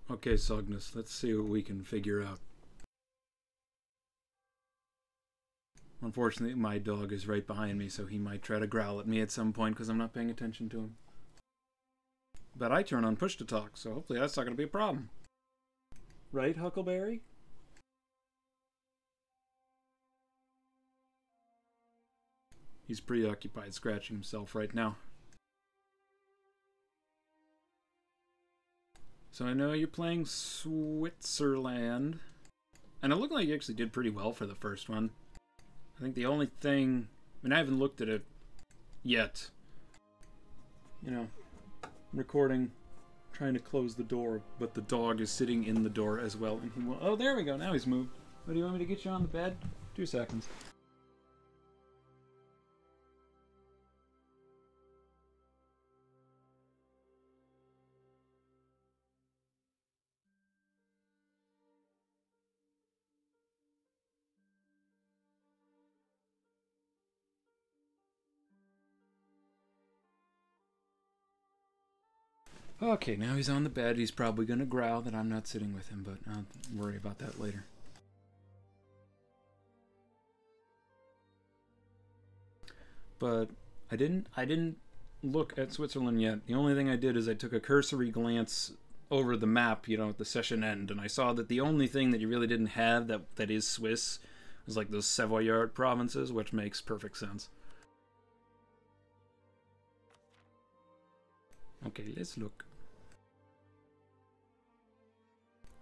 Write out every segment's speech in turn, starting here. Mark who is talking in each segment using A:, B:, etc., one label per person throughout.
A: Okay, Sognus, let's see what we can figure out. Unfortunately, my dog is right behind me, so he might try to growl at me at some point because I'm not paying attention to him. But I turn on push to talk, so hopefully that's not going to be a problem. Right, Huckleberry? He's preoccupied scratching himself right now. So I know you're playing Switzerland. And it looked like you actually did pretty well for the first one. I think the only thing... I mean, I haven't looked at it yet. You know, recording, trying to close the door, but the dog is sitting in the door as well. And he will... Oh, there we go. Now he's moved. What, do you want me to get you on the bed? 2 seconds. Okay, now he's on the bed. He's probably going to growl that I'm not sitting with him, but I'll worry about that later. But I didn't look at Switzerland yet. The only thing I did is I took a cursory glance over the map, you know, at the session end, and I saw that the only thing that you really didn't have that is Swiss was like those Savoyard provinces, which makes perfect sense. Okay, let's look.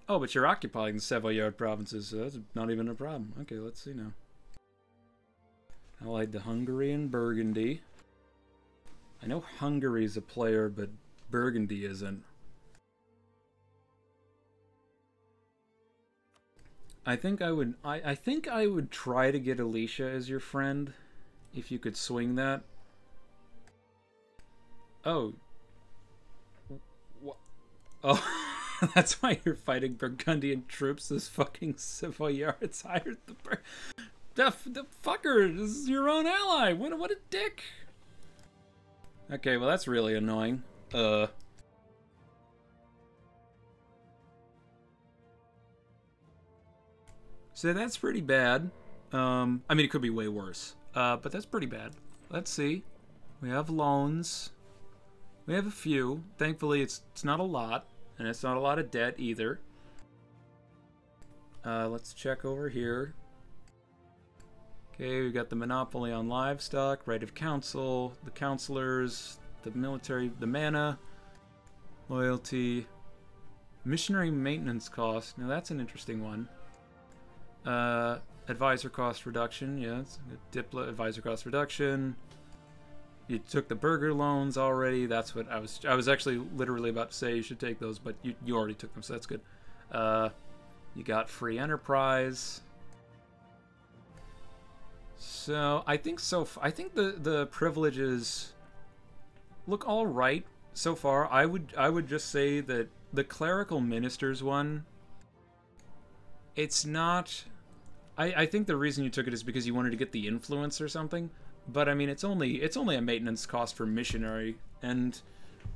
A: Oh, but you're occupying the Savoyard provinces, so that's not even a problem. Okay, let's see now. Allied to Hungary and Burgundy. I know Hungary's a player, but Burgundy isn't. I think I would try to get Alicia as your friend, if you could swing that. Oh. Oh, that's why you're fighting Burgundian troops. This fucking Savoyards hired the fucker. This is your own ally. What a dick. Okay, well that's really annoying. So that's pretty bad. I mean, it could be way worse. But that's pretty bad. Let's see. We have loans. We have a few. Thankfully, it's not a lot. And it's not a lot of debt either. Let's check over here. Okay, we've got the monopoly on livestock, right of council, the councilors, the military, the mana, loyalty, missionary maintenance cost. Now that's an interesting one. Advisor cost reduction, yeah, it's a Diplo advisor cost reduction. You took the burger loans already. That's what I was actually literally about to say you should take those, but you already took them, so that's good. You got free enterprise. So I think the privileges look all right so far. I would just say that the clerical ministers one, it's not. I think the reason you took it is because you wanted to get the influence or something. But I mean, it's only a maintenance cost for missionary, and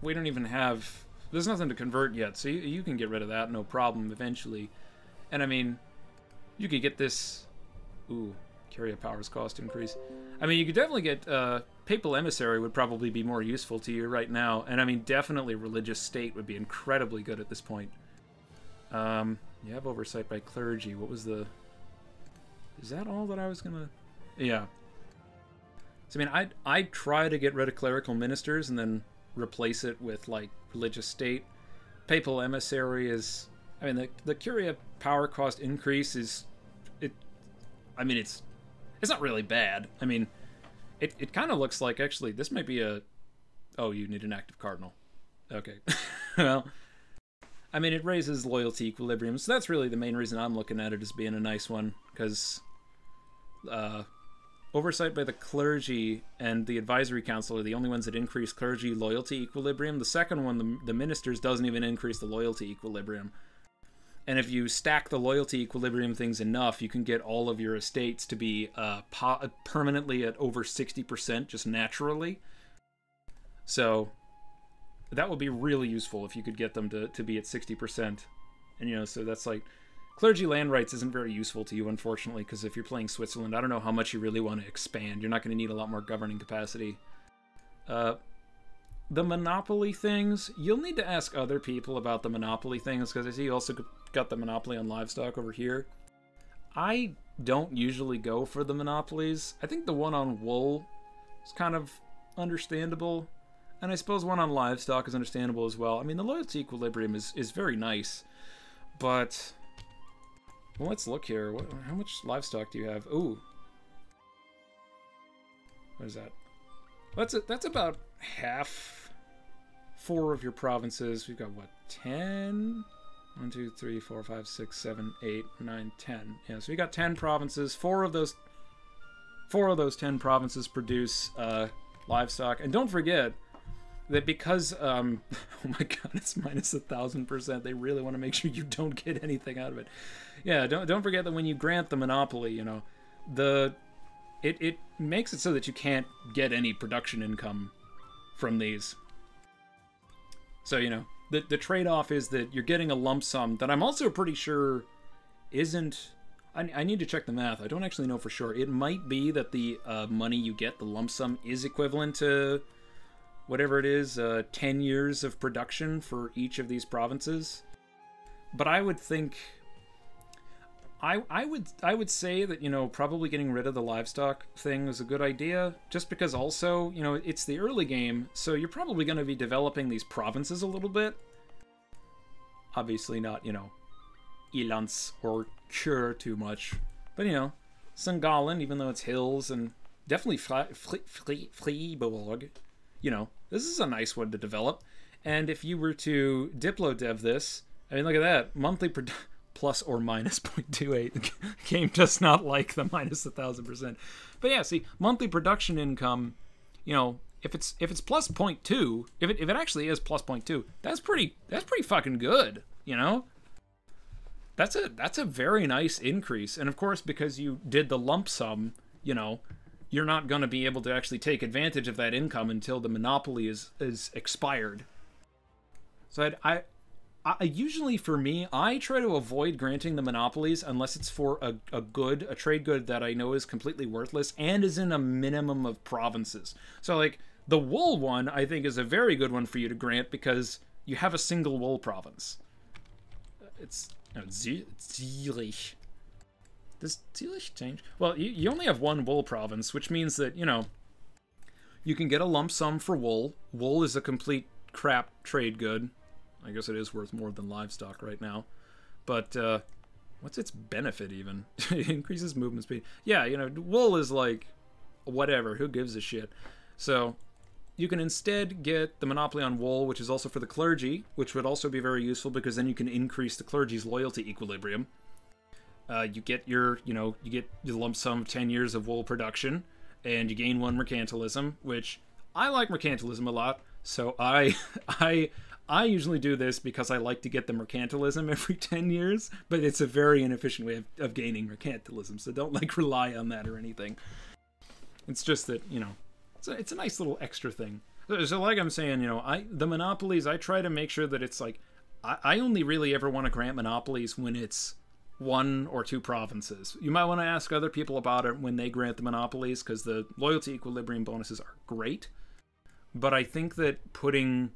A: we don't even have. There's nothing to convert yet, so you can get rid of that, no problem, eventually. And I mean, you could get this. Ooh, carrier powers cost increase. I mean, you could definitely get papal emissary would probably be more useful to you right now, and I mean, definitely religious state would be incredibly good at this point. You have oversight by clergy. What was the? Is that all that I was gonna? Yeah. So, I mean, I'd try to get rid of clerical ministers and then replace it with, like, religious state. Papal emissary is... I mean, the curia power cost increase is... I mean, it's not really bad. I mean, it kind of looks like, actually, this might be a... Oh, you need an active cardinal. Okay. Well, I mean, it raises loyalty equilibrium, so that's really the main reason I'm looking at it as being a nice one, because... Oversight by the clergy and the advisory council are the only ones that increase clergy loyalty equilibrium. The second one, the ministers, doesn't even increase the loyalty equilibrium. And if you stack the loyalty equilibrium things enough, you can get all of your estates to be permanently at over 60% just naturally. So, that would be really useful if you could get them to be at 60%. And, you know, so that's like, clergy land rights isn't very useful to you, unfortunately, because if you're playing Switzerland, I don't know how much you really want to expand. You're not going to need a lot more governing capacity. The monopoly things, you'll need to ask other people about the monopoly things, because I see you also got the monopoly on livestock over here. I don't usually go for the monopolies. I think the one on wool is kind of understandable, and I suppose one on livestock is understandable as well. I mean, the loyalty equilibrium is very nice, but... Well, let's look here. How much livestock do you have? Ooh. What is that? That's about half 4 of your provinces. We've got, what, 10? 1, 2, 3, 4, 5, 6, 7, 8, 9, 10. Yeah, so we got 10 provinces. 4 of those 10 provinces produce livestock. And don't forget that because, oh my god, it's minus 1,000%. They really want to make sure you don't get anything out of it. Yeah, don't forget that when you grant the monopoly, you know, it makes it so that you can't get any production income from these. So, you know, the trade-off is that you're getting a lump sum that I'm also pretty sure isn't... I need to check the math. I don't actually know for sure. It might be that the money you get, the lump sum, is equivalent to whatever it is, 10 years of production for each of these provinces. But I would think... I would say that, you know, probably getting rid of the livestock thing is a good idea, just because also, you know, it's the early game, so you're probably going to be developing these provinces a little bit. Obviously not, you know, Ilans or Cure too much, but, you know, St. Gallen, even though it's hills, and definitely Fribourg, you know, this is a nice one to develop. And if you were to Diplo-dev this, I mean, look at that, monthly production... plus or minus 0.28. The game does not like the minus 1,000%. But yeah, see, monthly production income, you know, if it's plus 0.2, if it actually is plus 0.2, that's pretty fucking good, you know? That's a very nice increase. And of course, because you did the lump sum, you know, you're not going to be able to actually take advantage of that income until the monopoly is expired. So I usually, for me, I try to avoid granting the monopolies unless it's for a trade good that I know is completely worthless and is in a minimum of provinces. So, like, the wool one, I think, is a very good one for you to grant because you have a single wool province. It's Zürich. Does Zürich change? Well, you only have one wool province, which means that, you know, you can get a lump sum for wool. Wool is a complete crap trade good. I guess it is worth more than livestock right now. But, what's its benefit, even? It increases movement speed. Yeah, you know, wool is like, whatever, who gives a shit? So, you can instead get the monopoly on wool, which is also for the clergy, which would also be very useful, because then you can increase the clergy's loyalty equilibrium. You get you get the lump sum of 10 years of wool production, and you gain 1 mercantilism, which I like mercantilism a lot, so I usually do this because I like to get the mercantilism every 10 years, but it's a very inefficient way of gaining mercantilism, so don't, like, rely on that or anything. It's just that, you know, it's a nice little extra thing. So like I'm saying, you know, the monopolies, I try to make sure that it's like, I only really ever want to grant monopolies when it's 1 or 2 provinces. You might want to ask other people about it when they grant the monopolies, because the loyalty equilibrium bonuses are great, but I think that putting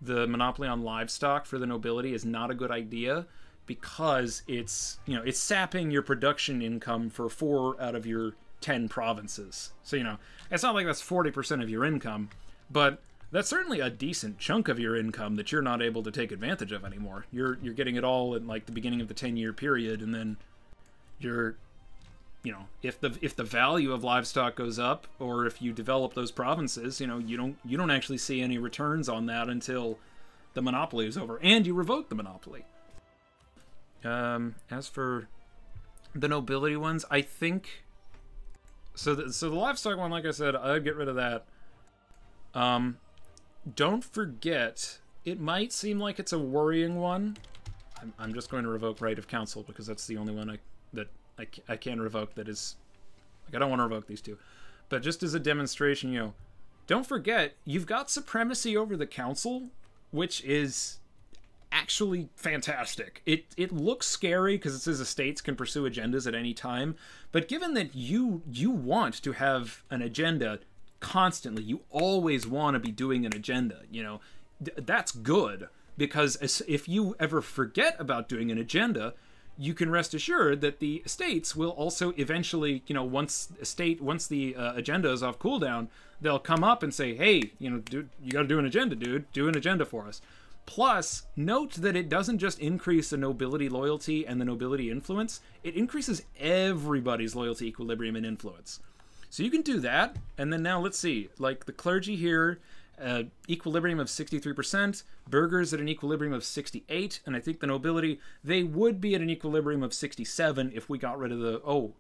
A: the monopoly on livestock for the nobility is not a good idea, because it's, you know, it's sapping your production income for 4 out of your 10 provinces. So, you know, it's not like that's 40% of your income, but that's certainly a decent chunk of your income that you're not able to take advantage of anymore. You're getting it all at, like, the beginning of the 10-year period, and then you're, you know, if the value of livestock goes up, or if you develop those provinces, you know, you don't actually see any returns on that until the monopoly is over, and you revoke the monopoly. As for the nobility ones, I think so the livestock one, like I said, I'd get rid of that. Don't forget, it might seem like it's a worrying one. I'm just going to revoke right of council, because that's the only one I can revoke that is... Like, I don't want to revoke these 2. But just as a demonstration, you know, don't forget, you've got supremacy over the council, which is actually fantastic. It looks scary because it says estates can pursue agendas at any time, but given that you want to have an agenda constantly, you always want to be doing an agenda, you know, that's good, because if you ever forget about doing an agenda, you can rest assured that the estates will also eventually, you know, once the agenda is off cooldown, they'll come up and say, hey, you know, dude, you got to do an agenda, dude. Do an agenda for us. Plus, note that it doesn't just increase the nobility loyalty and the nobility influence, it increases everybody's loyalty, equilibrium, and influence. So you can do that, and then now let's see, like the clergy here, equilibrium of 63%, burghers at an equilibrium of 68, and I think the nobility, they would be at an equilibrium of 67 if we got rid of the, oh,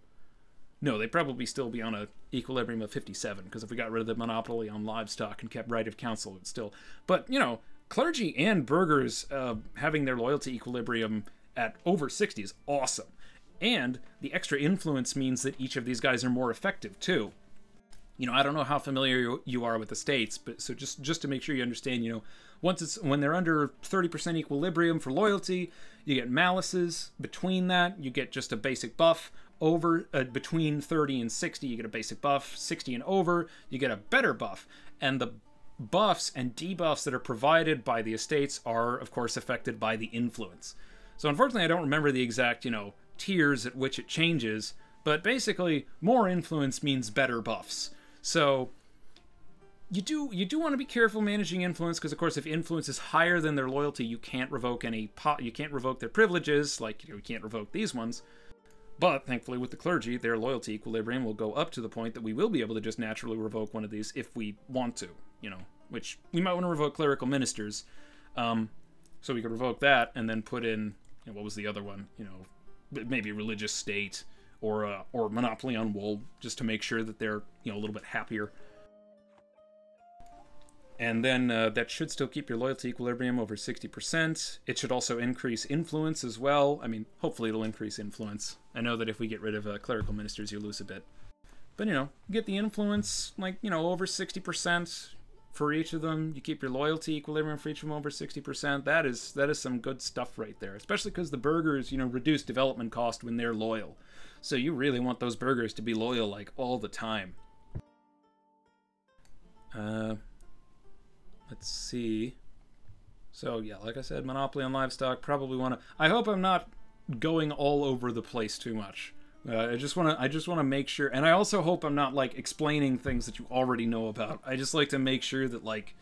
A: no, they'd probably still be on an equilibrium of 57, because if we got rid of the monopoly on livestock and kept right of council, it would still, but, you know, clergy and burghers having their loyalty equilibrium at over 60 is awesome. And the extra influence means that each of these guys are more effective, too. You know, I don't know how familiar you are with the states, but so just to make sure you understand, you know, when they're under 30% equilibrium for loyalty, you get Maluses. Between that, you get just a basic buff. Over between 30 and 60, you get a basic buff. 60 and over, you get a better buff. And the buffs and debuffs that are provided by the estates are, of course, affected by the influence. So unfortunately, I don't remember the exact, you know, tiers at which it changes, but basically, more influence means better buffs. So you do want to be careful managing influence, because of course, if influence is higher than their loyalty, you can't revoke their privileges, like, you know, you can't revoke these ones. But thankfully, with the clergy, their loyalty equilibrium will go up to the point that we will be able to just naturally revoke one of these if we want to, you know, which we might want to revoke clerical ministers. So we could revoke that and then put in, you know, what was the other one? You know, maybe religious state or monopoly on wool, just to make sure that they're, you know, a little bit happier. And then that should still keep your loyalty equilibrium over 60%. It should also increase influence as well. I mean, hopefully it'll increase influence. I know that if we get rid of clerical ministers, you lose a bit. But, you know, get the influence, like, you know, over 60% for each of them. You keep your loyalty equilibrium for each of them over 60%. That is some good stuff right there. Especially because the burghers, you know, reduce development cost when they're loyal. So you really want those burghers to be loyal, like, all the time. Let's see. So, yeah, like I said, monopoly on livestock, probably want to... I hope I'm not going all over the place too much. I just want to make sure... And I also hope I'm not, like, explaining things that you already know about. I just like to make sure that, like,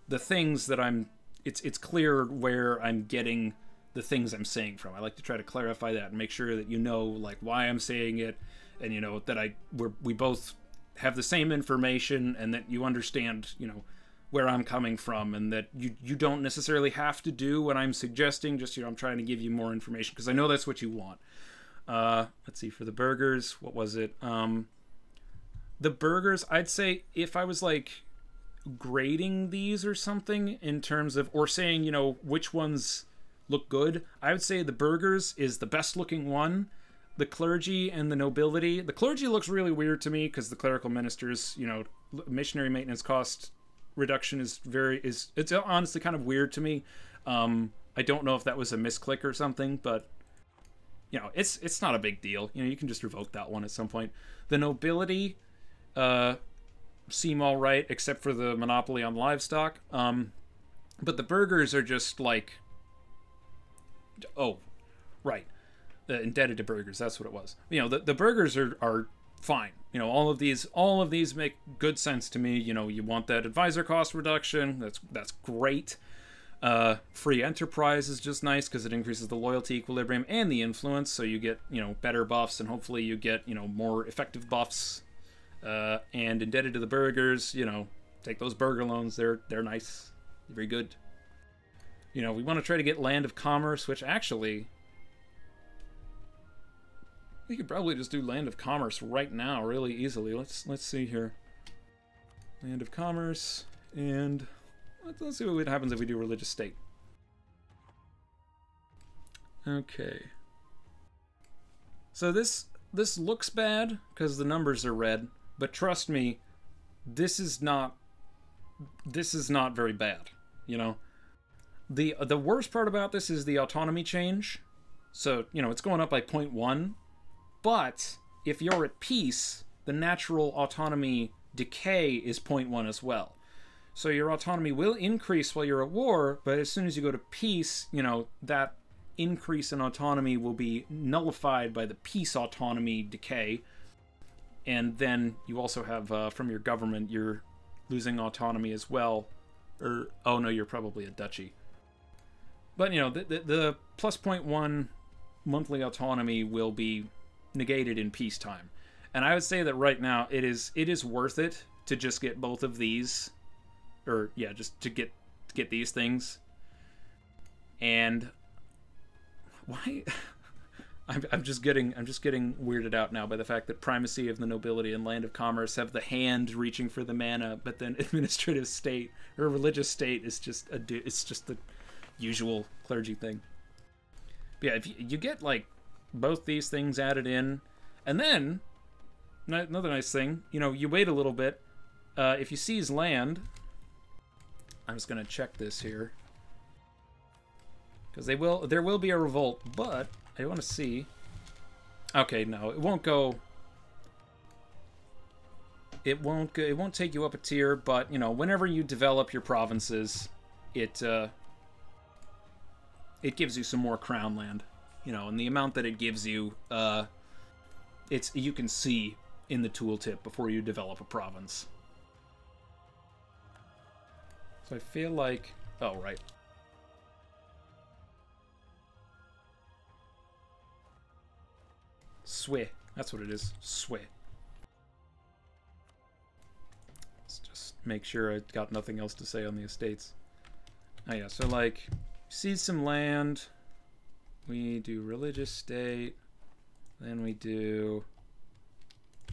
A: the things that I'm... It's clear where I'm getting the things I'm saying from. I like to try to clarify that and make sure that you know, like, why I'm saying it, and, you know, that we both have the same information, and that you understand, you know, where I'm coming from, and that you don't necessarily have to do what I'm suggesting. Just, you know, I'm trying to give you more information because I know that's what you want. Let's see, for the burghers, what was it? The burghers, I'd say if I was like grading these or something in terms of, or saying, you know, which ones look good, I would say the burghers is the best looking one. The clergy and the nobility. The clergy looks really weird to me because the clerical ministers, you know, missionary maintenance cost reduction is it's honestly kind of weird to me. I don't know if that was a misclick or something, but you know, it's not a big deal. You know, you can just revoke that one at some point. The nobility seem all right, except for the monopoly on livestock. But the burghers are just like, oh, right, indebted to burghers. That's what it was. You know, the burghers are fine. You know, all of these make good sense to me. You know, you want that advisor cost reduction. That's great. Free enterprise is just nice because it increases the loyalty equilibrium and the influence, so you get, you know, better buffs, and hopefully you get, you know, more effective buffs. And indebted to the burghers, you know, take those burgher loans. They're nice. They're very good. You know, we want to try to get land of commerce, which actually, we could probably just do land of commerce right now really easily. Let's see here. Land of commerce, and let's see what happens if we do religious state. Okay. So this looks bad because the numbers are red, but trust me, this is not very bad, you know? The worst part about this is the autonomy change. So, you know, it's going up by 0.1. But if you're at peace, the natural autonomy decay is 0.1 as well. So your autonomy will increase while you're at war, but as soon as you go to peace, you know, that increase in autonomy will be nullified by the peace autonomy decay. And then you also have, from your government, you're losing autonomy as well. Or, oh no, you're probably a duchy. But, you know, the plus 0.1 monthly autonomy will be negated in peacetime. And I would say that right now it is worth it to just get both of these. Or, yeah, just to get these things. And why? I'm just getting weirded out now by the fact that primacy of the nobility and land of commerce have the hand reaching for the mana, but then administrative state or religious state is just it's just the usual clergy thing. But yeah, if you get like both these things added in, and then another nice thing, you know, you wait a little bit. If you seize land, I'm just gonna check this here because there will be a revolt, but I want to see. Okay, no, it won't go. It won't take you up a tier, but you know, whenever you develop your provinces, it gives you some more crown land, you know, and the amount that it gives you, you can see in the tooltip before you develop a province. So I feel like, oh right. Sway. That's what it is. Sway. Let's just make sure I got nothing else to say on the estates. Oh yeah, so like, seize some land. We do religious state. Then we do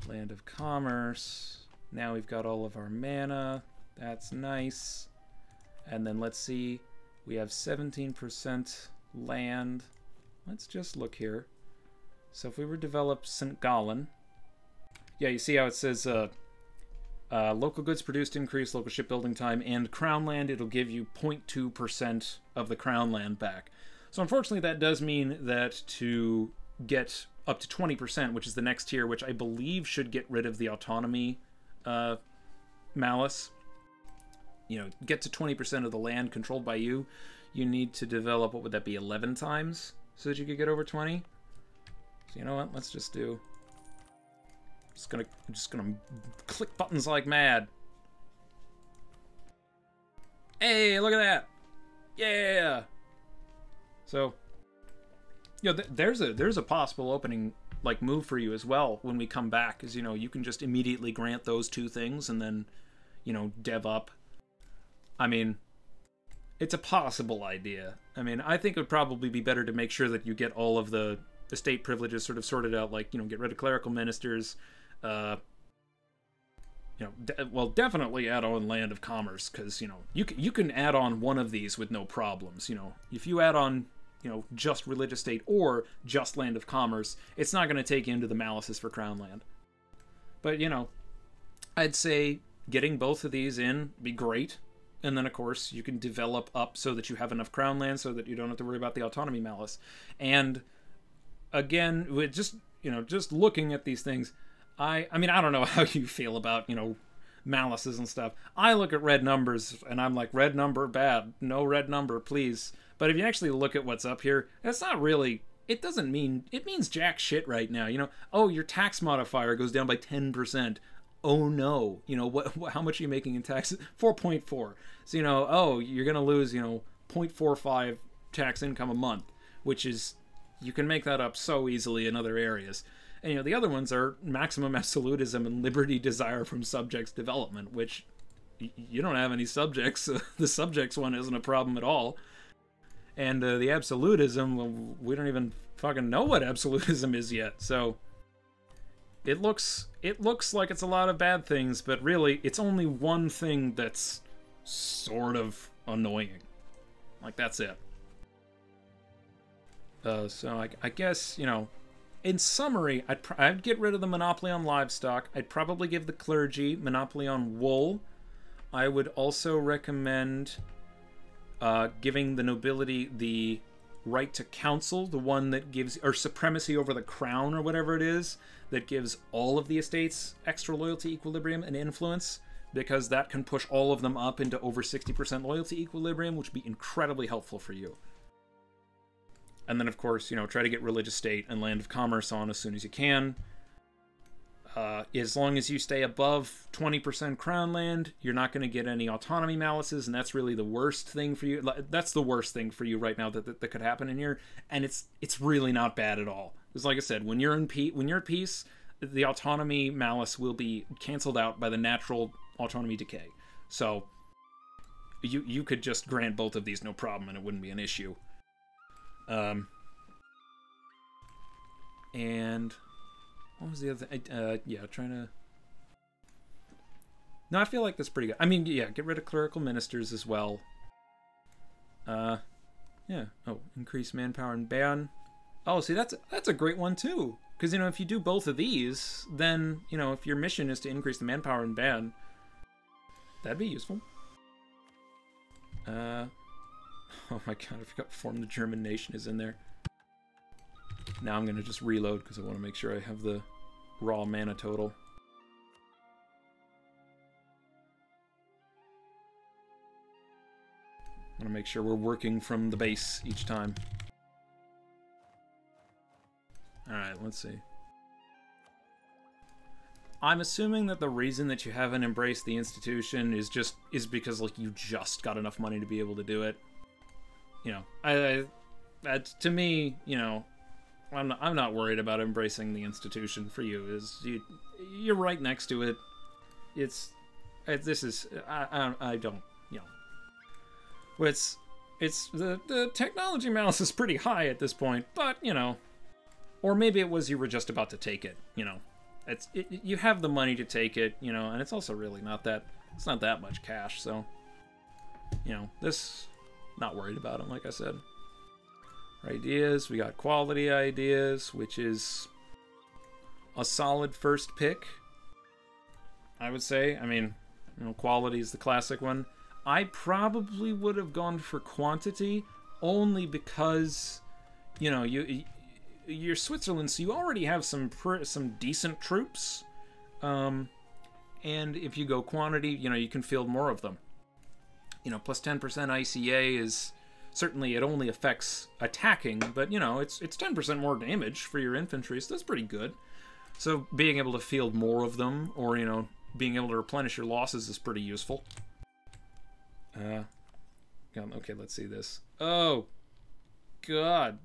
A: land of commerce. Now we've got all of our mana. That's nice. And then let's see. We have 17% land. Let's just look here. So if we were to develop St. Gallen, yeah, you see how it says local goods produced increase local shipbuilding time, and crown land, it'll give you 0.2% of the crown land back. So unfortunately that does mean that to get up to 20%, which is the next tier, which I believe should get rid of the autonomy Malus, you know, get to 20% of the land controlled by you, you need to develop, what would that be, 11 times so that you could get over 20? So you know what? Let's just do. I'm just gonna click buttons like mad. Hey, look at that! Yeah. So, you know, there's a possible opening like move for you as well when we come back. Is, you know, you can just immediately grant those two things and then, you know, dev up. I mean, it's a possible idea. I mean, I think it would probably be better to make sure that you get all of the estate privileges sort of sorted out, like, you know, get rid of clerical ministers, you know, well, definitely add on land of commerce, because, you know, you can add on one of these with no problems. You know, if you add on, you know, just religious state or just land of commerce, it's not going to take you into the Maluses for crown land. But, you know, I'd say getting both of these in be great. And then, of course, you can develop up so that you have enough crown land so that you don't have to worry about the autonomy Malus. And again, with just, you know, just looking at these things, I mean, I don't know how you feel about, you know, Maluses and stuff. I look at red numbers and I'm like, red number, bad. No red number, please. But if you actually look at what's up here, that's not really, it doesn't mean, it means jack shit right now. You know, oh, your tax modifier goes down by 10%. Oh no, you know, how much are you making in taxes? 4.4. So, you know, oh, you're going to lose, you know, 0.45 tax income a month, which is, you can make that up so easily in other areas. And, you know, the other ones are maximum absolutism and liberty desire from subjects development, which you don't have any subjects. The subjects one isn't a problem at all. And the absolutism, well, we don't even fucking know what absolutism is yet. So it looks like it's a lot of bad things, but really it's only one thing that's sort of annoying. Like, that's it. So I guess, you know, in summary, I'd get rid of the monopoly on livestock. I'd probably give the clergy monopoly on wool. I would also recommend giving the nobility the right to council, the one that gives, or supremacy over the crown or whatever it is, that gives all of the estates extra loyalty equilibrium and influence, because that can push all of them up into over 60% loyalty equilibrium, which would be incredibly helpful for you. And then, of course, you know, try to get religious state and land of commerce on as soon as you can. As long as you stay above 20% Crownland, you're not going to get any autonomy Maluses, and that's really the worst thing for you. That's the worst thing for you right now that could happen in here, and it's really not bad at all. Because, like I said, when you're at peace, the autonomy Malus will be canceled out by the natural autonomy decay. So you could just grant both of these no problem, and it wouldn't be an issue. And what was the other thing? Yeah, trying to... No, I feel like that's pretty good. I mean, yeah, get rid of clerical ministers as well. Yeah. Oh, increase manpower and ban. Oh, see, that's a great one, too. Because, you know, if you do both of these, then, you know, if your mission is to increase the manpower and ban, that'd be useful. Oh my god, I forgot Form the German Nation is in there. Now I'm going to just reload because I want to make sure I have the raw mana total. I want to make sure we're working from the base each time. Alright, let's see. I'm assuming that the reason that you haven't embraced the institution is because, like, you just got enough money to be able to do it. You know, to me, you know, I'm not worried about embracing the institution for you. You're right next to it. I don't, you know. It's the technology Malus is pretty high at this point, but, you know, or maybe it was you were just about to take it, you know. You have the money to take it, you know, and it's also really not that much cash, so, you know, not worried about them, like I said. Ideas, we got quality ideas, which is a solid first pick, I would say. I mean, you know, quality is the classic one. I probably would have gone for quantity, only because, you know, you're Switzerland, so you already have some decent troops, and if you go quantity, you know, you can field more of them. You know, plus 10% ICA is certainly, it only affects attacking, but, you know, it's 10% more damage for your infantry, so that's pretty good. So being able to field more of them, or, you know, being able to replenish your losses is pretty useful. Okay, let's see this. Oh, God.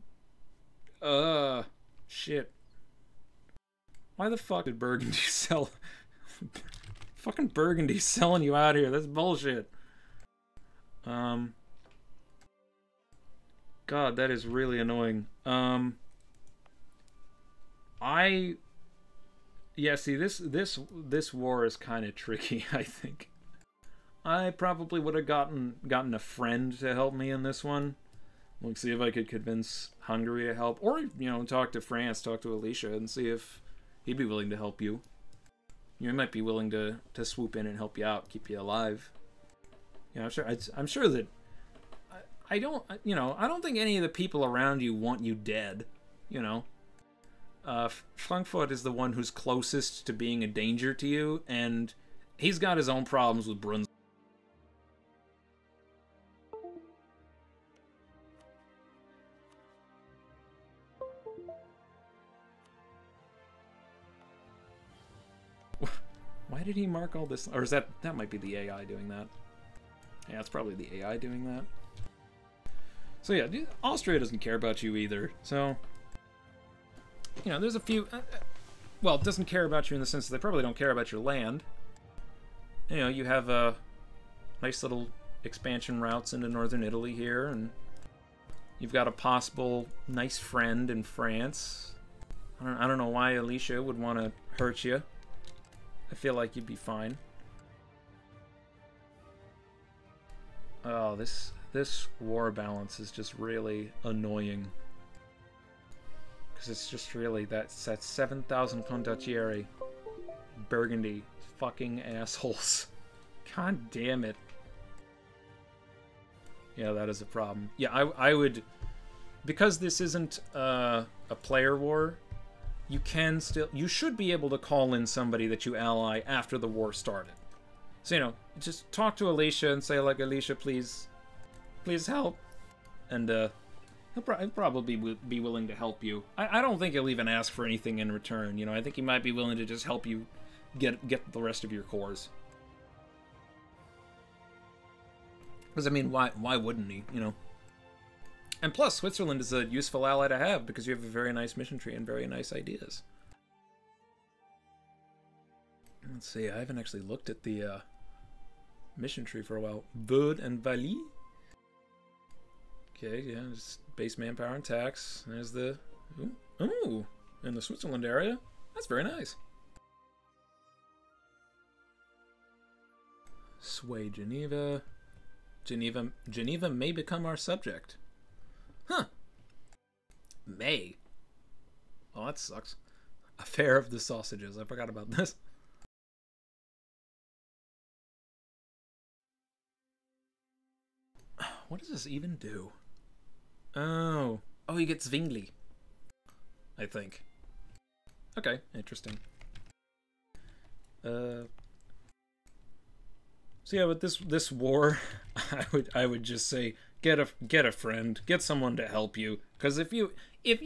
A: Shit. Why the fuck did Burgundy sell? Fucking Burgundy's selling you out here. That's bullshit. God, that is really annoying. Yeah, see, this war is kind of tricky, I think. I probably would have gotten a friend to help me in this one. Let's see if I could convince Hungary to help, or, you know, talk to France, talk to Alicia, and see if he'd be willing to help you. You might be willing to swoop in and help you out, keep you alive. You know, I'm sure that I don't think any of the people around you want you dead. You know, Frankfurt is the one who's closest to being a danger to you, and he's got his own problems with Brunswick. Why did he mark all this? Or is that might be the AI doing that? Yeah, it's probably the AI doing that. So yeah, Austria doesn't care about you either. So, you know, there's a few... well, it doesn't care about you in the sense that they probably don't care about your land. You know, you have nice little expansion routes into northern Italy here, and you've got a possible nice friend in France. I don't know why Alicia would want to hurt you. I feel like you'd be fine. Oh, this war balance is just really annoying. Because it's just really, that's 7,000 condottieri. Burgundy. Fucking assholes. God damn it. Yeah, that is a problem. Yeah, I would... Because this isn't a player war, you should be able to call in somebody that you ally after the war started. So, you know, just talk to Alicia and say, like, Alicia, please help. And, he'll probably be willing to help you. I don't think he'll even ask for anything in return, you know. I think he might be willing to just help you get the rest of your cores. Because, I mean, why wouldn't he, you know? And plus, Switzerland is a useful ally to have because you have a very nice mission tree and very nice ideas. Let's see, I haven't actually looked at the mission tree for a while. Vaud and Vali. Okay, yeah, just base manpower and tax. There's the... Ooh, in the Switzerland area. That's very nice. Sway Geneva. Geneva may become our subject. Huh. May. Oh, that sucks. Affair of the sausages. I forgot about this. What does this even do? Oh, he gets Zwingli, I think. Okay, interesting. So yeah, with this war, I would just say get a friend, get someone to help you, because if you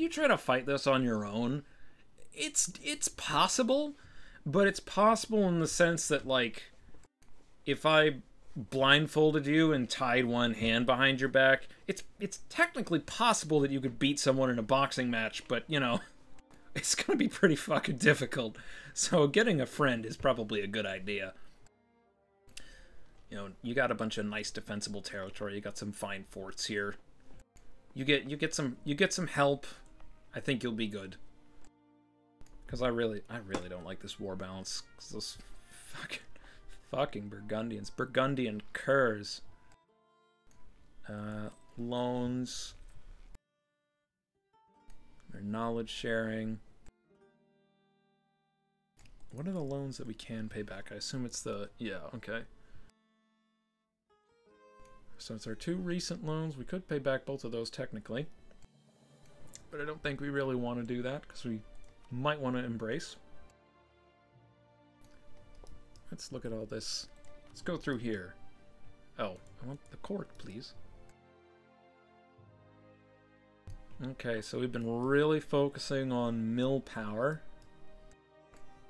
A: try to fight this on your own, it's possible, but it's possible in the sense that, like, if I blindfolded you and tied one hand behind your back, it's technically possible that you could beat someone in a boxing match, but, you know, it's gonna be pretty fucking difficult. So getting a friend is probably a good idea. You know, you got a bunch of nice defensible territory. You got some fine forts here. You get some help. I think you'll be good. Because I really don't like this war balance. 'Cause those fucking Burgundians, Burgundian curs. Loans. Their knowledge sharing. What are the loans that we can pay back? I assume it's the... Yeah, okay. So it's our 2 recent loans. We could pay back both of those technically. But I don't think we really want to do that because we might want to embrace. Let's look at all this. Let's go through here. Oh, I want the court, please. Okay, so we've been really focusing on mill power.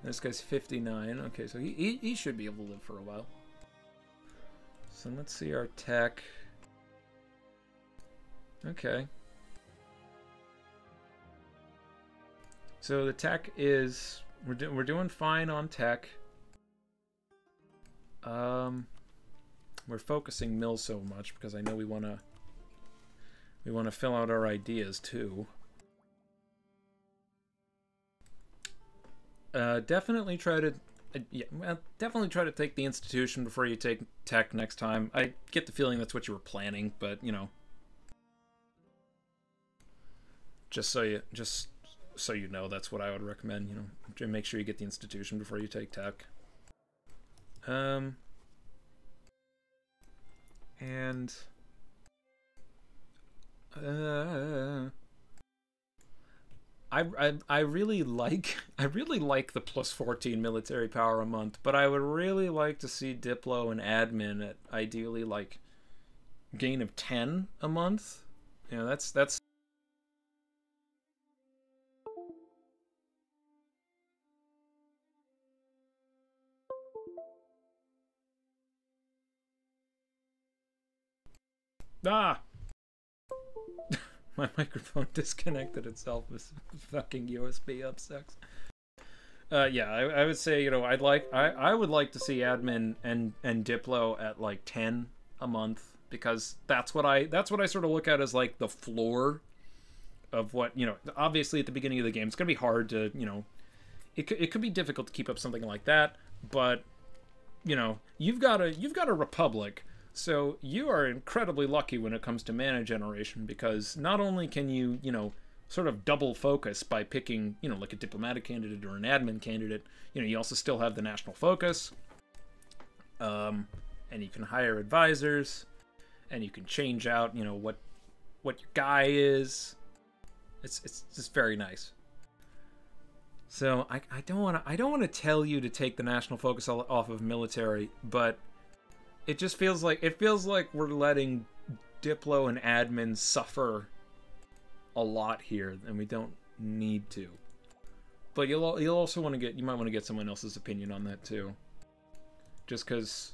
A: This guy's 59. Okay, so he should be able to live for a while. So let's see our tech. Okay. So the tech is... We're doing fine on tech. We're focusing mill so much because I know we want to fill out our ideas too. Definitely try to definitely try to take the institution before you take tech next time. I get the feeling that's what you were planning, but you know, just so you know, that's what I would recommend. You know, to make sure you get the institution before you take tech. And I really like the plus 14 military power a month, but I would really like to see Diplo and admin at ideally like gain of 10 a month. You know, that's ah. My microphone disconnected itself with fucking USB upsucks. Yeah, I would say, you know, I would like to see admin and Diplo at like 10 a month, because that's what I sort of look at as like the floor of what, you know, obviously at the beginning of the game it's gonna be hard to, you know, it could be difficult to keep up something like that, but you know, you've got a republic. So you are incredibly lucky when it comes to mana generation, because not only can you, you know, sort of double focus by picking, you know, like a diplomatic candidate or an admin candidate, you know, you also still have the national focus, and you can hire advisors, and you can change out, you know, what your guy is. It's just very nice. So I don't want to tell you to take the national focus off of military, but it just feels like we're letting Diplo and admin suffer a lot here, and we don't need to. But you'll also want to get, you might want to get someone else's opinion on that too. Just because,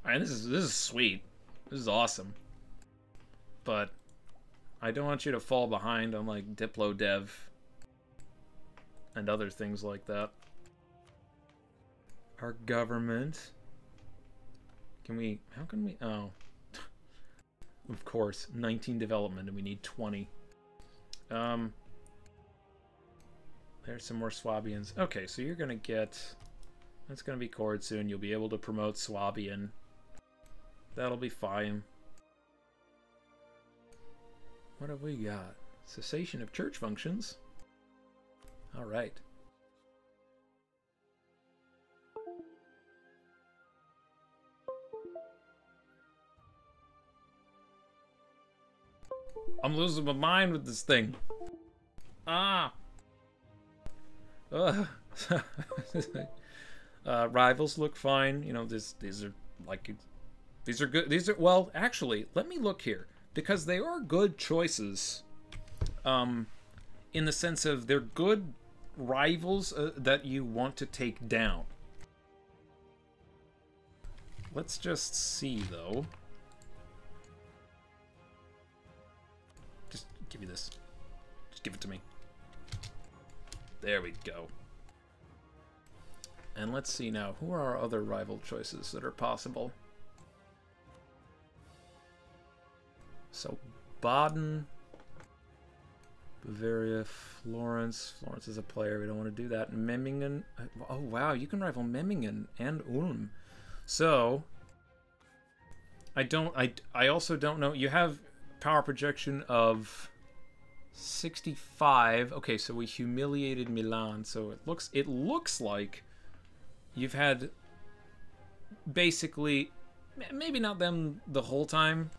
A: I mean, this is sweet, this is awesome, but I don't want you to fall behind on like Diplo Dev and other things like that. Our government. How can we, oh. Of course, 19 development and we need 20. There's some more Swabians. Okay, so you're gonna get, that's gonna be cord soon. You'll be able to promote Swabian. That'll be fine. What have we got? Cessation of church functions. All right. I'm losing my mind with this thing. Ah. Rivals look fine. You know, these are like, these are good. These are, well, actually, let me look here, because they are good choices. In the sense of they're good rivals that you want to take down. Let's just see, though. Just give me this. Just give it to me. There we go. And let's see now, who are our other rival choices that are possible? So, Baden, Bavaria, Florence. Florence is a player, we don't want to do that. Memmingen. Oh, wow, you can rival Memmingen and Ulm. So, I also don't know. You have power projection of 65. Okay, so we humiliated Milan. So it looks like you've had basically, maybe not them the whole time,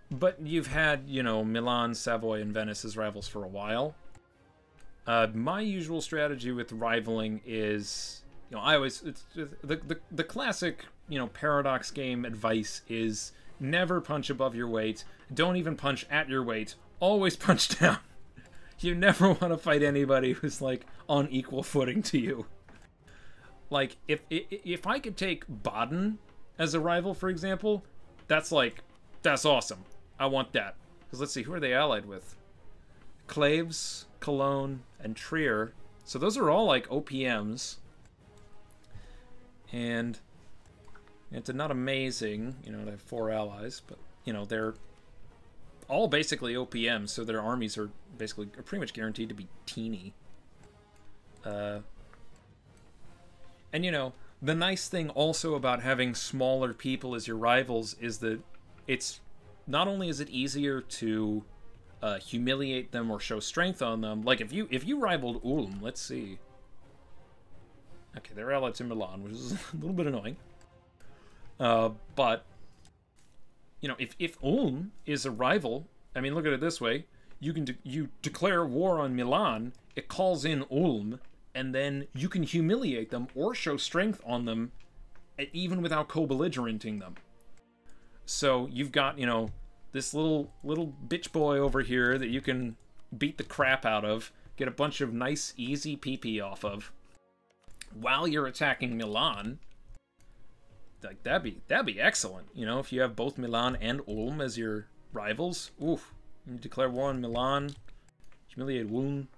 A: but you've had, you know, Milan, Savoy, and Venice as rivals for a while. My usual strategy with rivaling is, you know, I always, it's the classic, you know, paradox game advice is never punch above your weight. Don't even punch at your weight. Always punch down. You never want to fight anybody who's like on equal footing to you. Like if I could take Baden as a rival, for example, that's awesome. I want that. Because let's see, who are they allied with? Cleves, Cologne, and Trier. So those are all like OPMs. And it's not amazing, you know, to have 4 allies, but, you know, they're all basically OPMs, so their armies are pretty much guaranteed to be teeny. And, you know, the nice thing also about having smaller people as your rivals is that it's, not only is it easier to humiliate them or show strength on them, like if you rivaled Ulm, let's see. Okay, they're allied to Milan, which is a little bit annoying. But, you know, if Ulm is a rival, I mean, look at it this way. You declare war on Milan, it calls in Ulm, and then you can humiliate them or show strength on them, even without co-belligerenting them. So you've got, you know, this little bitch boy over here that you can beat the crap out of, get a bunch of nice, easy PP off of, while you're attacking Milan. Like, that'd be excellent, you know, if you have both Milan and Ulm as your rivals. Oof. You declare war on Milan, humiliate Ulm.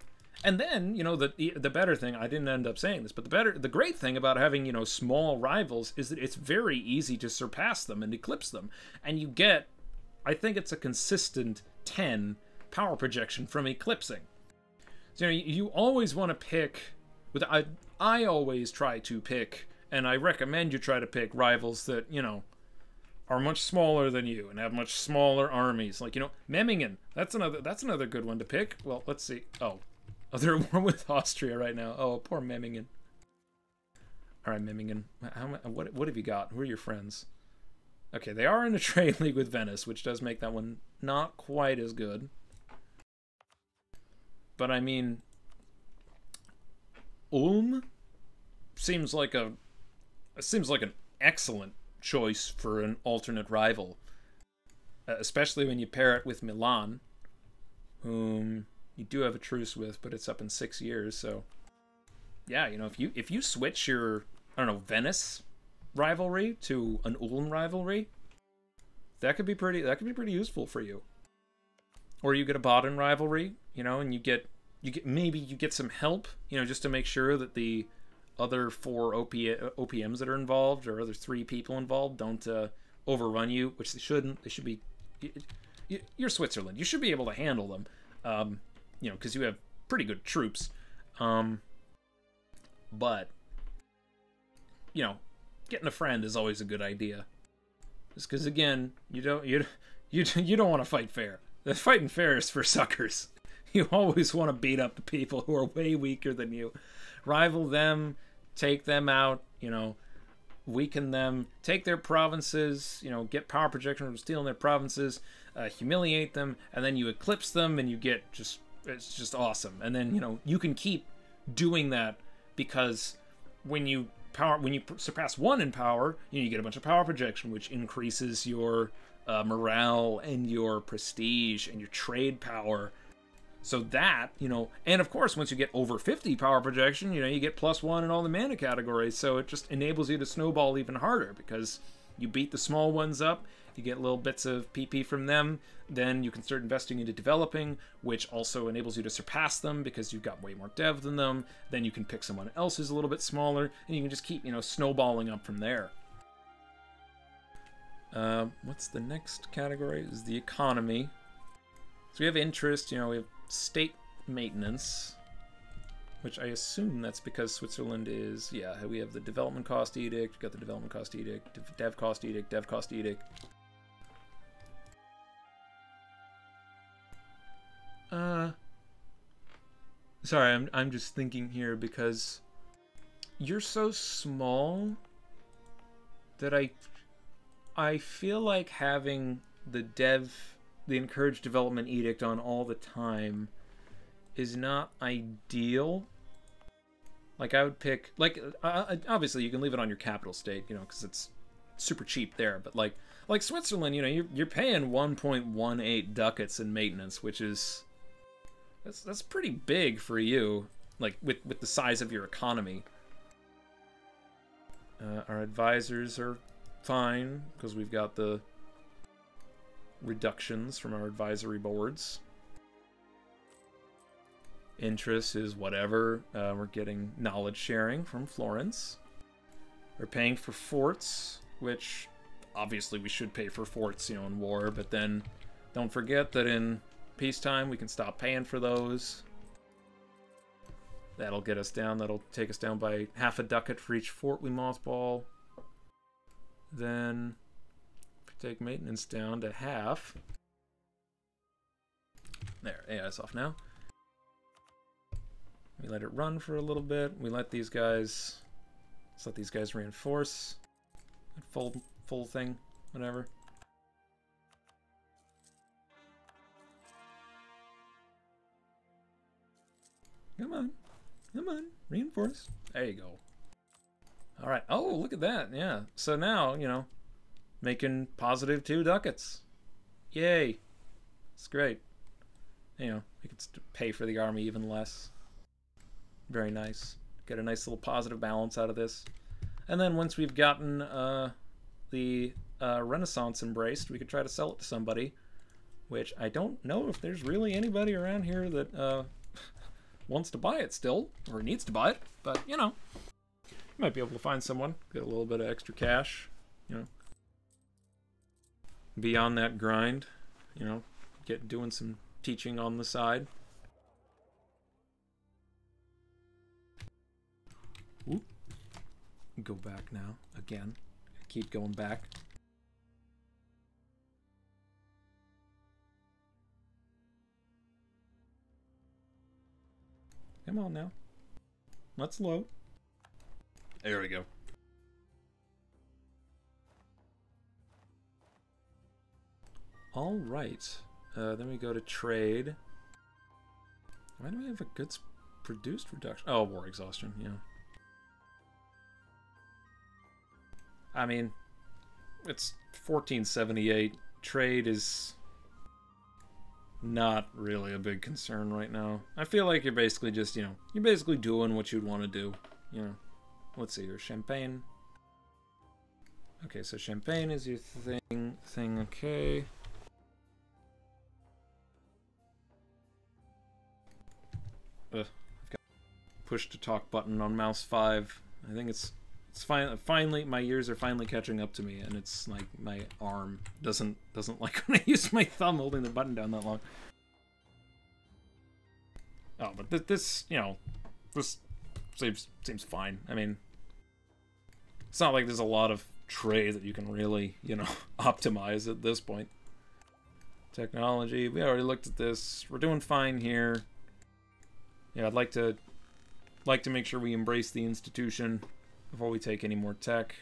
A: And then, you know, the better thing, I didn't end up saying this, but the great thing about having, you know, small rivals is that it's very easy to surpass them and eclipse them. And you get, I think it's a consistent 10 power projection from eclipsing. So, you know, you always want to pick, I always try to pick, and I recommend you try to pick rivals that, you know, are much smaller than you and have much smaller armies. Like, you know, Memmingen, that's another good one to pick. Well, let's see. Oh, they're at war with Austria right now. Oh, poor Memmingen. All right, Memmingen. What have you got? Who are your friends? Okay, they are in a trade league with Venice, which does make that one not quite as good. But I mean, Ulm seems like an excellent choice for an alternate rival, especially when you pair it with Milan, whom you do have a truce with, but it's up in 6 years. So yeah, you know, if you switch your, I don't know, Venice rivalry to an Ulm rivalry, that could be pretty useful for you. Or you get a Baden rivalry, you know, and you get some help, you know, just to make sure that the other 4 OPMs that are involved, or other 3 people involved, don't overrun you, which they shouldn't. They should be. You're Switzerland. You should be able to handle them, you know, because you have pretty good troops. But you know, getting a friend is always a good idea. Just because, again, you don't want to fight fair. The fighting fair is for suckers. You always want to beat up the people who are way weaker than you. Rival them, take them out, you know, weaken them, take their provinces, you know, get power projection from stealing their provinces, humiliate them, and then you eclipse them, and you get it's just awesome. And then, you know, you can keep doing that, because when you surpass 1 in power, you know, you get a bunch of power projection, which increases your morale and your prestige and your trade power. So that, you know, and of course, once you get over 50 power projection, you know, you get +1 in all the mana categories. So it just enables you to snowball even harder, because you beat the small ones up, you get little bits of PP from them, then you can start investing into developing, which also enables you to surpass them because you've got way more dev than them. Then you can pick someone else who's a little bit smaller, and you can just keep, you know, snowballing up from there. What's the next category? Is the economy. So we have interest, you know, we have state maintenance, which I assume that's because Switzerland is, yeah, we have the development cost edict, we've got the development cost edict, dev cost edict, dev cost edict. Sorry, I'm just thinking here, because you're so small that I feel like having the encourage development edict on all the time is not ideal. Like, I would pick, like, obviously you can leave it on your capital state, you know, because it's super cheap there, but like Switzerland, you know, you're paying 1.18 ducats in maintenance, which is that's pretty big for you, like with the size of your economy. Our advisors are fine because we've got the reductions from our advisory boards. Interest is whatever. We're getting knowledge sharing from Florence. We're paying for forts, which obviously we should pay for forts, you know, in war, but then don't forget that in peacetime we can stop paying for those. That'll get us down. That'll take us down by half a ducat for each fort we mothball. Then take maintenance down to half. There, AI's off now. We let it run for a little bit. We let these guys, let's let these guys reinforce. Full thing, whatever. Come on, come on, reinforce. There you go. All right. Oh, look at that. Yeah. So now, you know, making +2 ducats. Yay. It's great. You know, we could pay for the army even less. Very nice. Get a nice little positive balance out of this. And then once we've gotten the Renaissance embraced, we could try to sell it to somebody, which I don't know if there's really anybody around here that wants to buy it still, or needs to buy it, but, you know, you might be able to find someone, get a little bit of extra cash, you know, be on that grind, you know, doing some teaching on the side. Oop. Go back now, again. Keep going back. Come on now. Let's load. There we go. All right. Then we go to trade. Why do we have a goods produced reduction? Oh, war exhaustion, yeah. I mean, it's 1478. Trade is not really a big concern right now. I feel like you're basically just, you know, you're basically doing what you'd want to do, you know. Let's see here, Champagne. Okay, so Champagne is your thing, okay. I've got push to talk button on mouse 5. I think it's finally my ears are finally catching up to me, and it's like my arm doesn't like when I use my thumb holding the button down that long. Oh, but this, you know, this seems fine. I mean, it's not like there's a lot of trade that you can really, you know, optimize at this point. Technology, we already looked at this. We're doing fine here. Yeah, I'd like to make sure we embrace the institution before we take any more tech.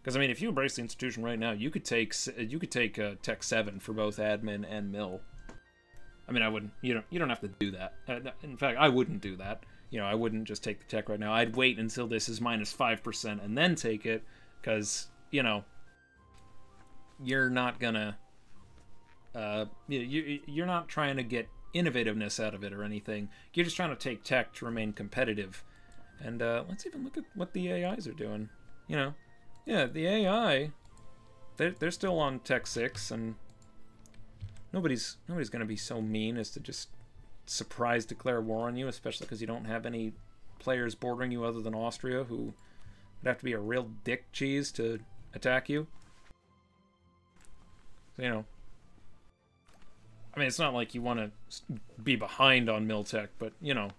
A: Because I mean, if you embrace the institution right now, you could take Tech 7 for both admin and mill. I mean, I wouldn't. You don't have to do that. In fact, I wouldn't do that. You know, I wouldn't just take the tech right now. I'd wait until this is minus 5% and then take it, because, you know, you're not gonna you're not trying to get innovativeness out of it or anything. You're just trying to take tech to remain competitive. And let's even look at what the AIs are doing. You know, yeah, the AI, they're still on Tech 6, and nobody's gonna be so mean as to just surprise declare war on you, especially because you don't have any players bordering you other than Austria, who would have to be a real dick cheese to attack you. So, you know, I mean, it's not like you want to be behind on Miltech, but, you know,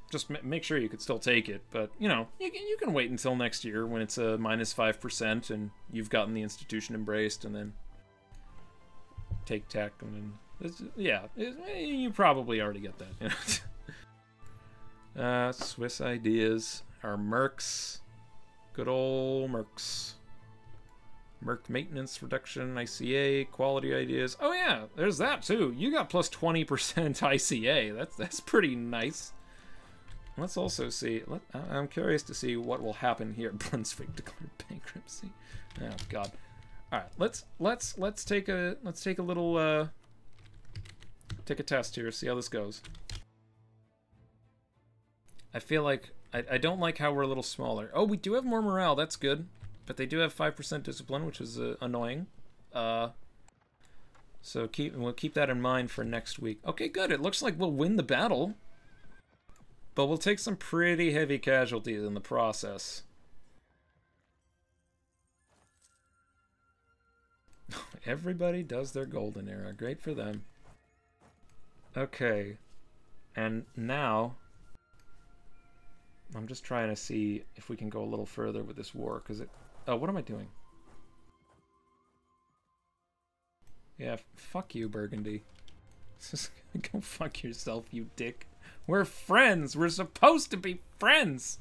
A: just make sure you could still take it. But, you know, you can wait until next year when it's a minus 5% and you've gotten the institution embraced, and then take tech, and then, yeah, you probably already get that. You know? Swiss ideas. Our mercs. Good old mercs. Merc maintenance reduction, ICA, quality ideas. Oh yeah, there's that too. You got plus 20% ICA. That's pretty nice. Let's also see. I'm curious to see what will happen here. Brunswick declared bankruptcy. Oh god. All right, let's take a little take a test here. See how this goes. I feel like I don't like how we're a little smaller. Oh, we do have more morale. That's good. But they do have 5% discipline, which is annoying. So we'll keep that in mind for next week. Okay, good. It looks like we'll win the battle, but we'll take some pretty heavy casualties in the process. Everybody does their golden era. Great for them. Okay, and now I'm just trying to see if we can go a little further with this war, because it... Oh, what am I doing? Yeah, fuck you, Burgundy. Go fuck yourself, you dick. We're friends! We're supposed to be friends!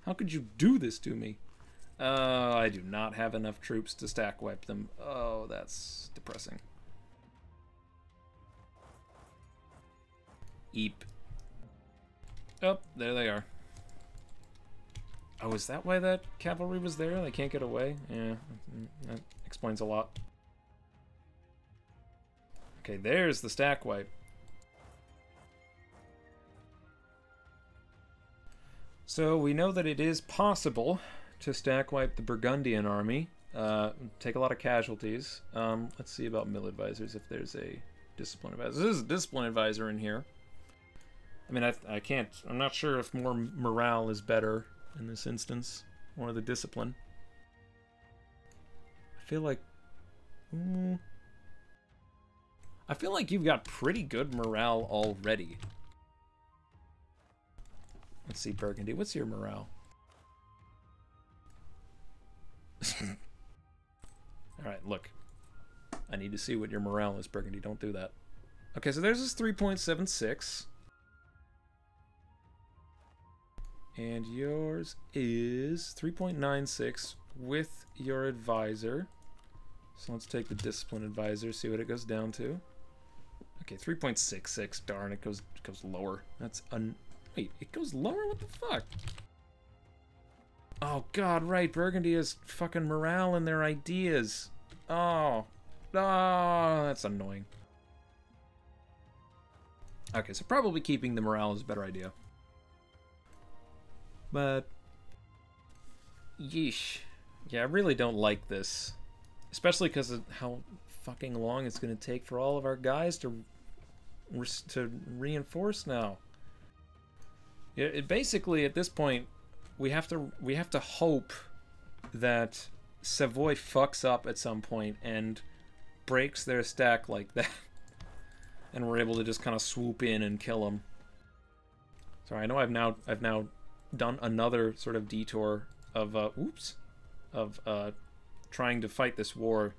A: How could you do this to me? I do not have enough troops to stack wipe them. Oh, that's depressing. Eep. Oh, there they are. Oh, is that why that cavalry was there? They can't get away? Yeah, that explains a lot. Okay, there's the stack wipe. So we know that it is possible to stack wipe the Burgundian army. Take a lot of casualties. Let's see about mill advisors, if there's a discipline advisor. There's a discipline advisor in here. I mean, I can't... I'm not sure if more morale is better in this instance, or the discipline. I feel like... I feel like you've got pretty good morale already. Let's see, Burgundy. What's your morale? Alright, look. I need to see what your morale is, Burgundy. Don't do that. Okay, so there's this 3.76. And yours is 3.96 with your advisor. So let's take the discipline advisor, see what it goes down to. Okay, 3.66. Darn, it goes lower. That's wait, it goes lower? What the fuck? Oh god, right. Burgundy has fucking morale in their ideas. Oh, that's annoying. Okay, so probably keeping the morale is a better idea. But yeesh. Yeah, I really don't like this. Especially because of how fucking long it's going to take for all of our guys to reinforce now. It basically, at this point, we have to hope that Savoy fucks up at some point and breaks their stack like that. And we're able to just kind of swoop in and kill them. Sorry, I know I've now done another sort of detour of trying to fight this war,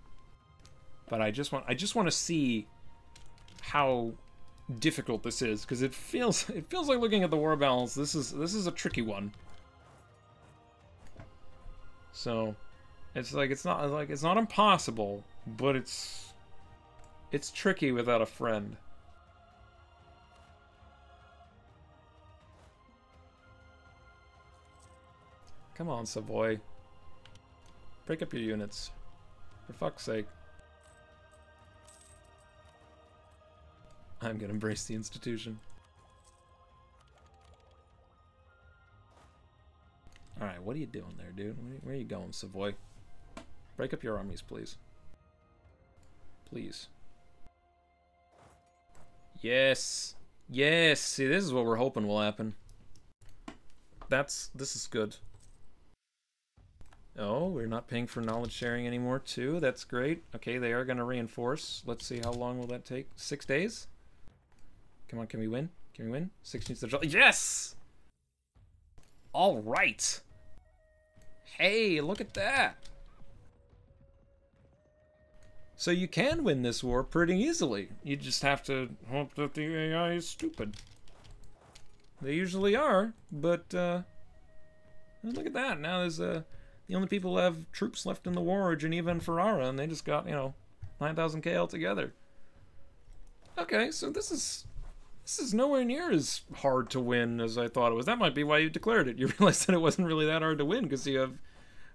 A: but I just want to see how difficult this is, because it feels like, looking at the war balance, this is a tricky one. So it's not impossible, but it's tricky without a friend. Come on, Savoy. Break up your units. For fuck's sake. I'm gonna embrace the institution. Alright, what are you doing there, dude? Where are you going, Savoy? Break up your armies, please. Please. Yes! Yes! See, this is what we're hoping will happen. This is good. Oh, we're not paying for knowledge sharing anymore, too. That's great. Okay, they are going to reinforce. Let's see, how long will that take? 6 days? Come on, can we win? Can we win? 16th. Yes! All right! Hey, look at that! So you can win this war pretty easily. You just have to hope that the AI is stupid. They usually are, but look at that. Now there's the only people who have troops left in the war are Geneva and Ferrara, and they just got, 9,000k altogether. Okay, so this is nowhere near as hard to win as I thought it was. That might be why you declared it. You realized that it wasn't really that hard to win because you have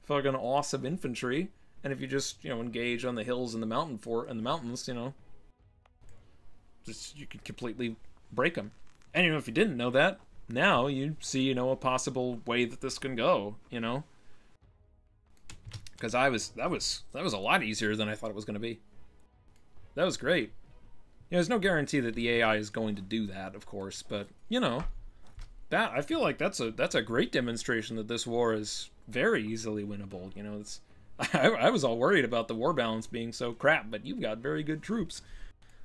A: fucking awesome infantry, and if you just engage on the hills and the mountains, just you could completely break them. And if you didn't know that, now you see a possible way that this can go. Because that was a lot easier than I thought it was going to be. That was great. There's no guarantee that the AI is going to do that, of course, but that I feel like that's a great demonstration that this war is very easily winnable. I was all worried about the war balance being so crap, but you've got very good troops,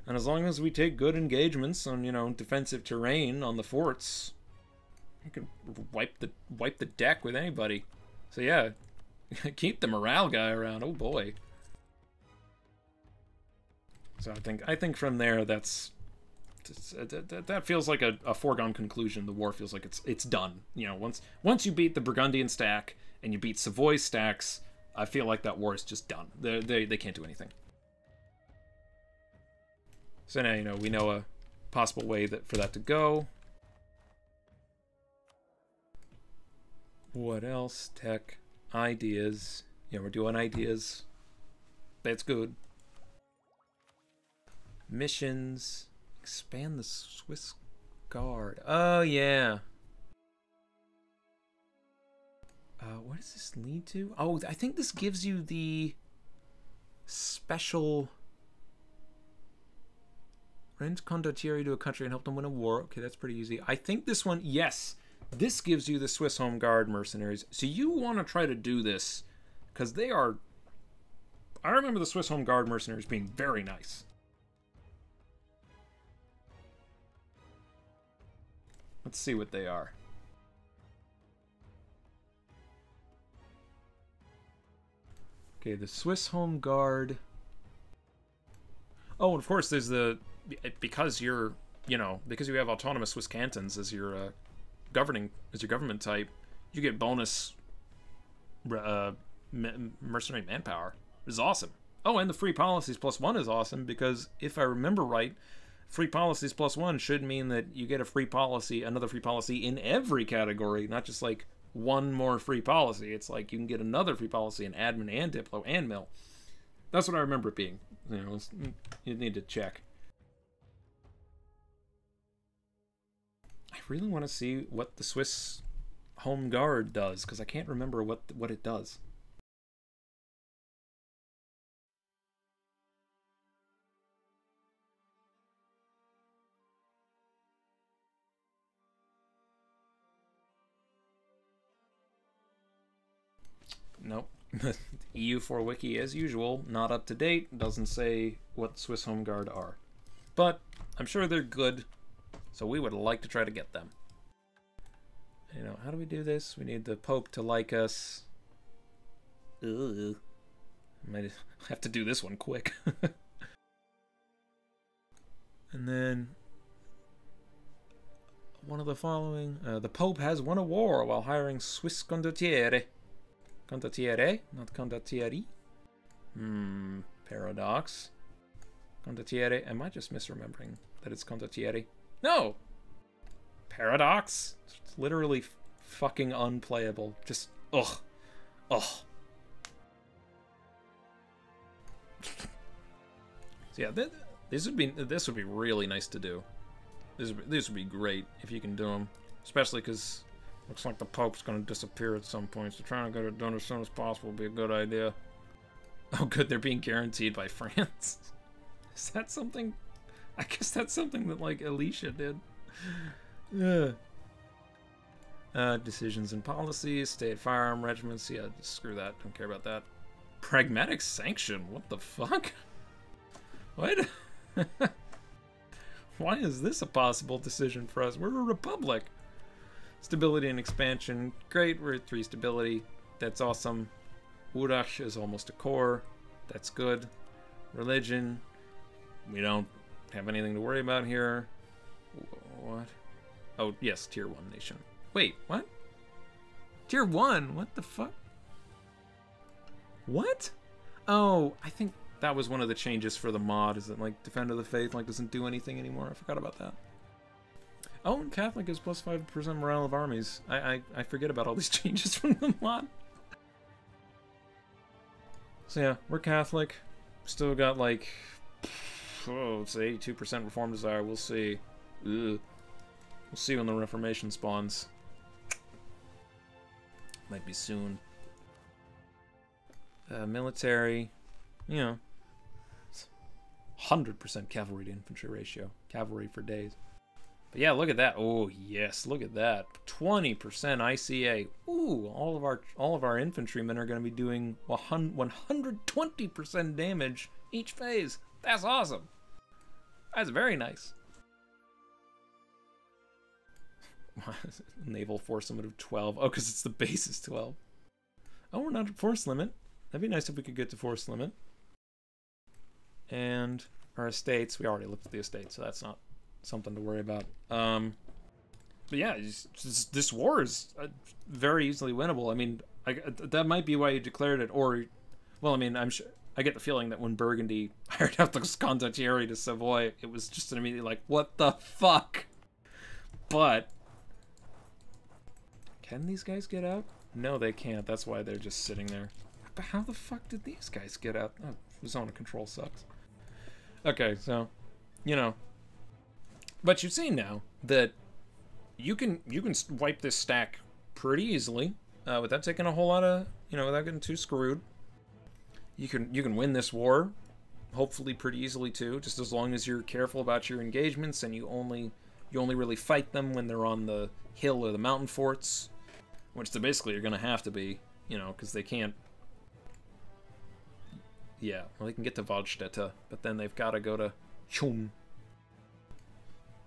A: and as long as we take good engagements on defensive terrain on the forts, you can wipe the deck with anybody. So yeah. Keep the morale guy around. Oh boy. So I think from there that feels like a foregone conclusion. The war feels like it's done. Once you beat the Burgundian stack and you beat Savoy's stacks, I feel like that war is just done. They can't do anything. So now we know a possible way for that to go. What else? Tech. Ideas. We're doing ideas. That's good. Missions. Expand the Swiss Guard. Oh, yeah. What does this lead to? Oh, I think this gives you the special... Rent condottieri to a country and help them win a war. Okay, that's pretty easy. I think this one... Yes. This gives you the Swiss Home Guard mercenaries. So you want to try to do this, because they are... I remember the Swiss Home Guard mercenaries being very nice. Let's see what they are. Okay, the Swiss Home Guard... Oh, and of course there's the... Because you're, because you have autonomous Swiss cantons as your... government type, you get bonus mercenary manpower. This is awesome. Oh, and the free policies +1 is awesome, because if I remember right, free policies +1 should mean that you get a free policy, another free policy in every category, not just like one more free policy. It's like you can get another free policy in admin and diplo and mill. That's what I remember it being. You know, you need to check. I really want to see what the Swiss Home Guard does, because I can't remember what it does. Nope. EU4 wiki, as usual, not up to date. Doesn't say what Swiss Home Guard are. But I'm sure they're good, so we would like to try to get them. You know, how do we do this? We need the Pope to like us. Ugh. Might have to do this one quick. And then one of the following. The Pope has won a war while hiring Swiss condottieri. Condottiere? Not condottieri? Paradox. Condottiere. Am I just misremembering that it's condottieri? No! Paradox? It's literally fucking unplayable. Just, ugh. Ugh. So yeah, this would be really nice to do. This would be great if you can do them. Especially because looks like the Pope's going to disappear at some point, so trying to get it done as soon as possible would be a good idea. Oh good, they're being guaranteed by France. Is that something? I guess that's something that, like, Alicia did. Yeah. Decisions and policies, state firearm regiments. Yeah, just screw that. Don't care about that. Pragmatic sanction? What the fuck? What? Why is this a possible decision for us? We're a republic. Stability and expansion, great. We're at 3 stability. That's awesome. Urach is almost a core. That's good. Religion, we don't have anything to worry about here. What? Oh, yes, tier 1 nation. Wait, what? Tier 1? What the fuck? What? Oh, I think that was one of the changes for the mod, is that, like, Defender of the Faith, like, doesn't do anything anymore. I forgot about that. Oh, and Catholic is +5% morale of armies. I forget about all these changes from the mod. So yeah, we're Catholic. Still got, like, oh, it's 82% reform desire. We'll see. Ugh. We'll see when the Reformation spawns. Might be soon. Military, you know, 100% cavalry to infantry ratio. Cavalry for days. But yeah, look at that. Oh yes, look at that. 20% ICA. Ooh, all of our infantrymen are going to be doing 120% damage each phase. That's awesome. That's very nice. Naval force limit of 12. Oh, because it's the base is 12. Oh, we're not at force limit. That'd be nice if we could get to force limit. And our estates, we already looked at the estates, so that's not something to worry about. But yeah, this war is very easily winnable. I mean, that might be why you declared it, or, well, I mean, I'm sure, I get the feeling that when Burgundy hired out the condottieri to Savoy, it was just an immediate like, what the fuck? But can these guys get out? No, they can't. That's why they're just sitting there. But how the fuck did these guys get out? Oh, zone of control sucks. Okay, so, you know. But you've seen now that you can wipe this stack pretty easily without taking a whole lot of, you know, without getting too screwed. You can win this war, hopefully pretty easily too, just as long as you're careful about your engagements and you only really fight them when they're on the hill or the mountain forts, which they basically are going to have to be, you know, because they can't. Yeah, well, they can get to Waldstätte, but then they've got to go to Chum.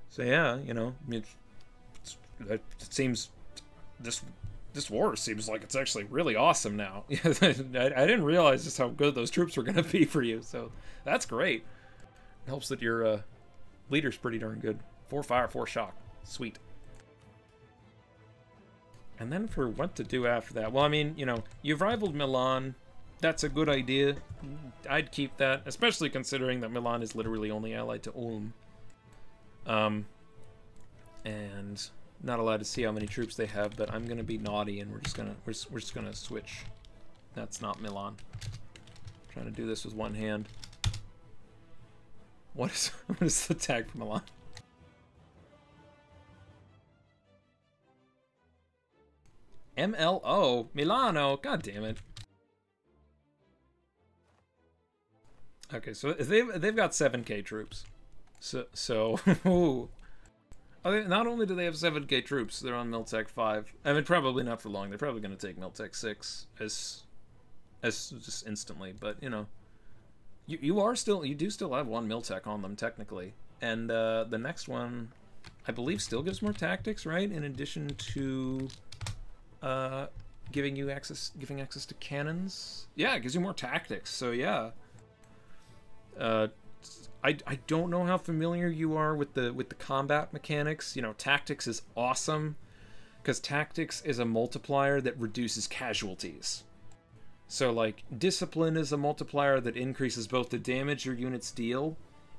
A: So yeah, you know, it seems this war seems like it's actually really awesome now. I didn't realize just how good those troops were going to be for you, so that's great. It helps that your leader's pretty darn good. 4 fire, 4 shock. Sweet. And then for what to do after that, well, I mean, you know, you've rivaled Milan. that's a good idea. I'd keep that, especially considering that Milan is literally only allied to Ulm. And not allowed to see how many troops they have, but I'm gonna be naughty and we're just gonna switch. That's not Milan. I'm trying to do this with one hand. What is the tag for Milan? MLO Milano. God damn it. Okay, so they've got 7K troops. So ooh. Not only do they have 7K troops, they're on Miltech 5. I mean, probably not for long. They're probably going to take Miltech 6 as just instantly. But you know, you do still have one Miltech on them technically, and the next one, I believe, still gives more tactics, right? In addition to giving access to cannons. Yeah, it gives you more tactics. So yeah. I don't know how familiar you are with the combat mechanics. You know, tactics is awesome because tactics is a multiplier that reduces casualties. So like discipline is a multiplier that increases both the damage your units deal,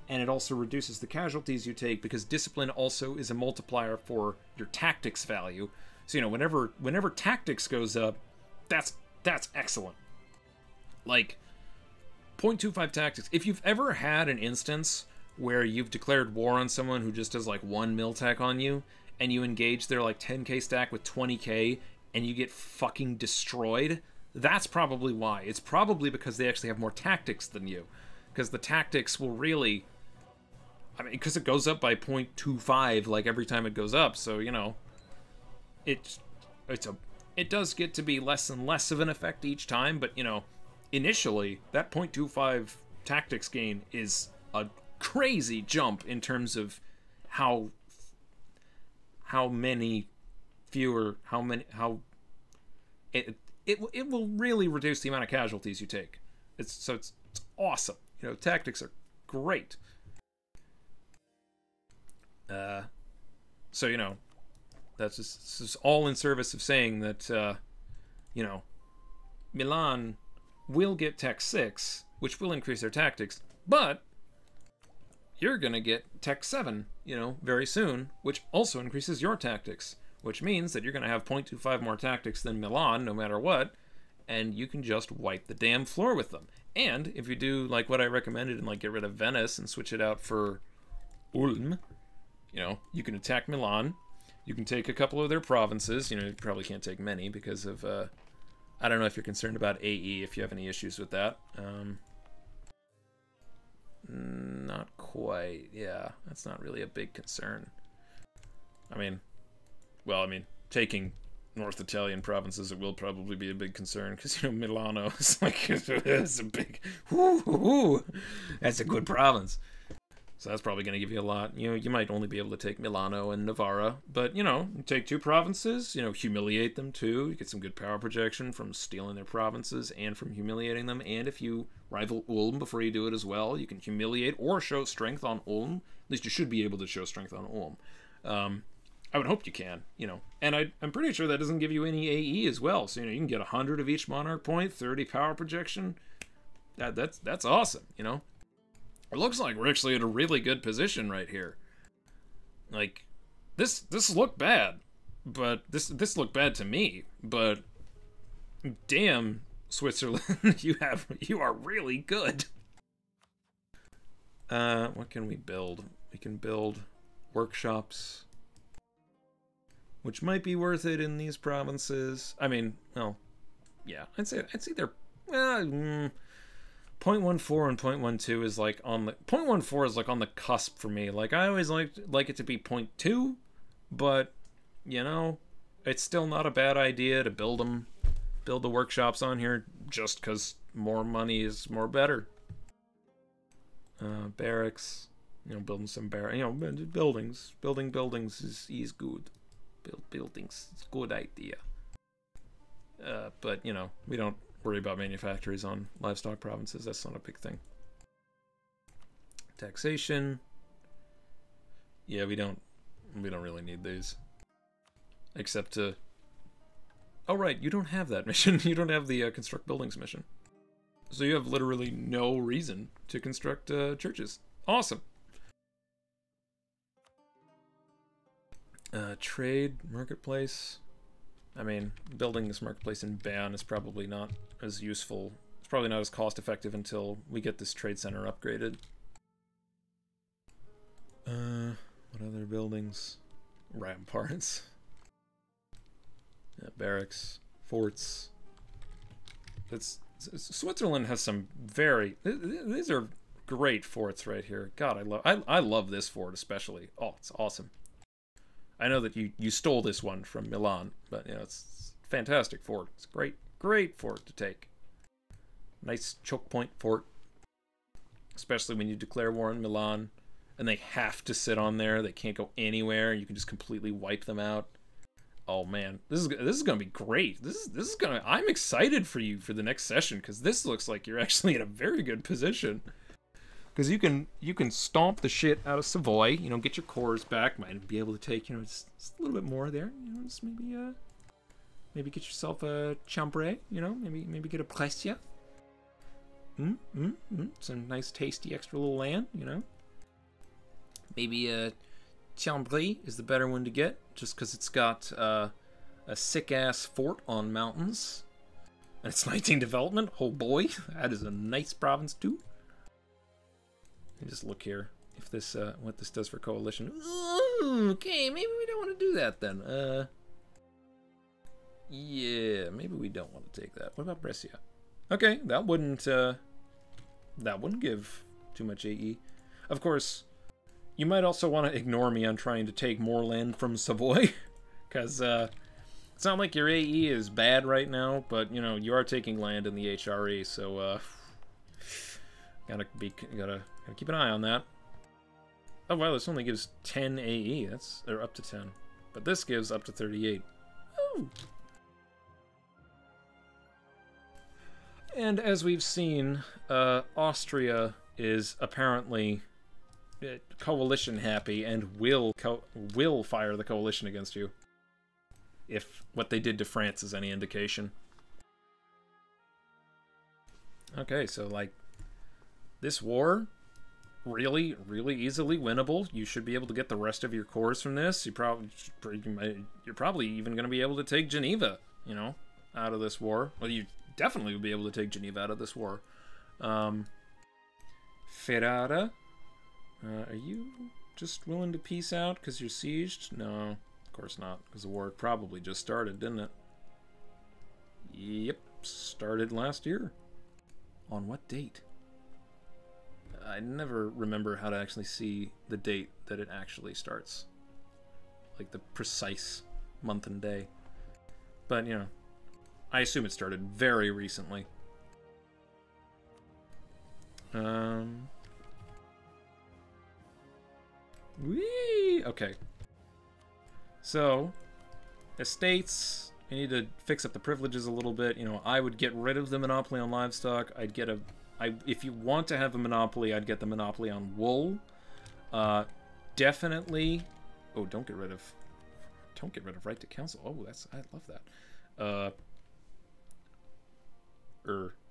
A: and it also reduces the casualties you take because discipline also is a multiplier for your tactics value. So you know, whenever tactics goes up, that's excellent. Like 0.25 tactics. If you've ever had an instance where you've declared war on someone who just has like 1 miltech on you, and you engage their like 10k stack with 20k, and you get fucking destroyed, that's probably why. It's probably because they actually have more tactics than you. Because the tactics will really... I mean, because it goes up by 0.25 like every time it goes up, so you know... It does get to be less and less of an effect each time, but you know... Initially, that 0.25 tactics gain is a crazy jump in terms of how it will really reduce the amount of casualties you take. It's awesome. You know, tactics are great. So you know, this is all in service of saying that you know, Milan will get Tech 6, which will increase their tactics, but you're gonna get Tech 7, you know, very soon, which also increases your tactics, which means that you're gonna have 0.25 more tactics than Milan, no matter what, and you can just wipe the damn floor with them. And if you do like what I recommended and like get rid of Venice and switch it out for Ulm, you know, you can attack Milan, you can take a couple of their provinces, you know, you probably can't take many because of I don't know if you're concerned about AE, if you have any issues with that. Not quite. Yeah, that's not really a big concern. I mean, well, I mean, taking North Italian provinces, it will probably be a big concern, because, you know, Milano is like, it's a big, that's a good province. So that's probably going to give you a lot. You know, you might only be able to take Milano and Navarra, but, you know, take 2 provinces, you know, humiliate them too. You get some good power projection from stealing their provinces and from humiliating them. And if you rival Ulm before you do it as well, you can humiliate or show strength on Ulm. At least you should be able to show strength on Ulm. I would hope you can, you know. And I'm pretty sure that doesn't give you any AE as well. So, you know, you can get 100 of each monarch point, 30 power projection. That's awesome, you know. It looks like we're actually in a really good position right here. Like, this looked bad, but this looked bad to me. But damn, Switzerland, you are really good. What can we build? We can build workshops, which might be worth it in these provinces. I mean, well, yeah, I'd say they're 0.14 and 0.12 is like on the 0.14 is like on the cusp for me. Like I always like it to be 0.2, but you know, it's still not a bad idea to build the workshops on here just because more money is more better. Barracks, you know, building some barracks, you know, building buildings is good. Build buildings, it's a good idea. But you know, we don't worry about manufactories on livestock provinces. That's not a big thing. Taxation. Yeah, we don't really need these. Except to... Oh right, you don't have that mission. You don't have the construct buildings mission. So you have literally no reason to construct churches. Awesome. Trade, marketplace. I mean, building this marketplace in Bern is probably not as useful. It's probably not as cost effective until we get this trade center upgraded. What other buildings? Ramparts. Yeah, barracks, forts. Switzerland has some very... These are great forts right here. God, I love this fort especially. Oh, it's awesome. I know that you stole this one from Milan, but you know it's a fantastic fort. It's a great fort to take. Nice choke point fort, especially when you declare war on Milan, and they have to sit on there. They can't go anywhere. You can just completely wipe them out. Oh man, this is gonna be great. This is gonna. I'm excited for you for the next session because this looks like you're actually in a very good position. Because you can stomp the shit out of Savoy, you know, get your cores back, might be able to take, you know, just a little bit more there, you know, just maybe get yourself a Chambray, you know, maybe get a Brescia. Some nice tasty extra little land, you know. Maybe a Chambray is the better one to get, just because it's got a sick-ass fort on mountains. And it's 19 development, oh boy, that is a nice province too. Just look here if this what this does for coalition. Ooh, okay, maybe we don't want to do that then. Yeah, maybe we don't want to take that. What about Brescia? Okay, that wouldn't give too much AE. Of course, you might also want to ignore me on trying to take more land from Savoy, because it's not like your AE is bad right now, but you know you are taking land in the HRE, so gotta keep an eye on that. Oh wow, this only gives 10 AE. Or up to 10, but this gives up to 38. Ooh. And as we've seen, Austria is apparently coalition happy and will fire the coalition against you, if what they did to France is any indication. Okay, so like this war, really easily winnable. You should be able to get the rest of your cores from this. You're probably even going to be able to take Geneva, you know, out of this war. Well, you definitely would be able to take Geneva out of this war. Ferrara, are you just willing to peace out because you're sieged? No, of course not, because the war probably just started, didn't it? Yep, started last year. On what date? I never remember how to actually see the date that it actually starts. Like the precise month and day. But, you know, I assume it started very recently. Whee! Okay. So, estates, I need to fix up the privileges a little bit. You know, I would get rid of the monopoly on livestock. I'd get if you want to have a monopoly, I'd get the monopoly on wool. Definitely. Oh, don't get rid of right to council. Oh, I love that.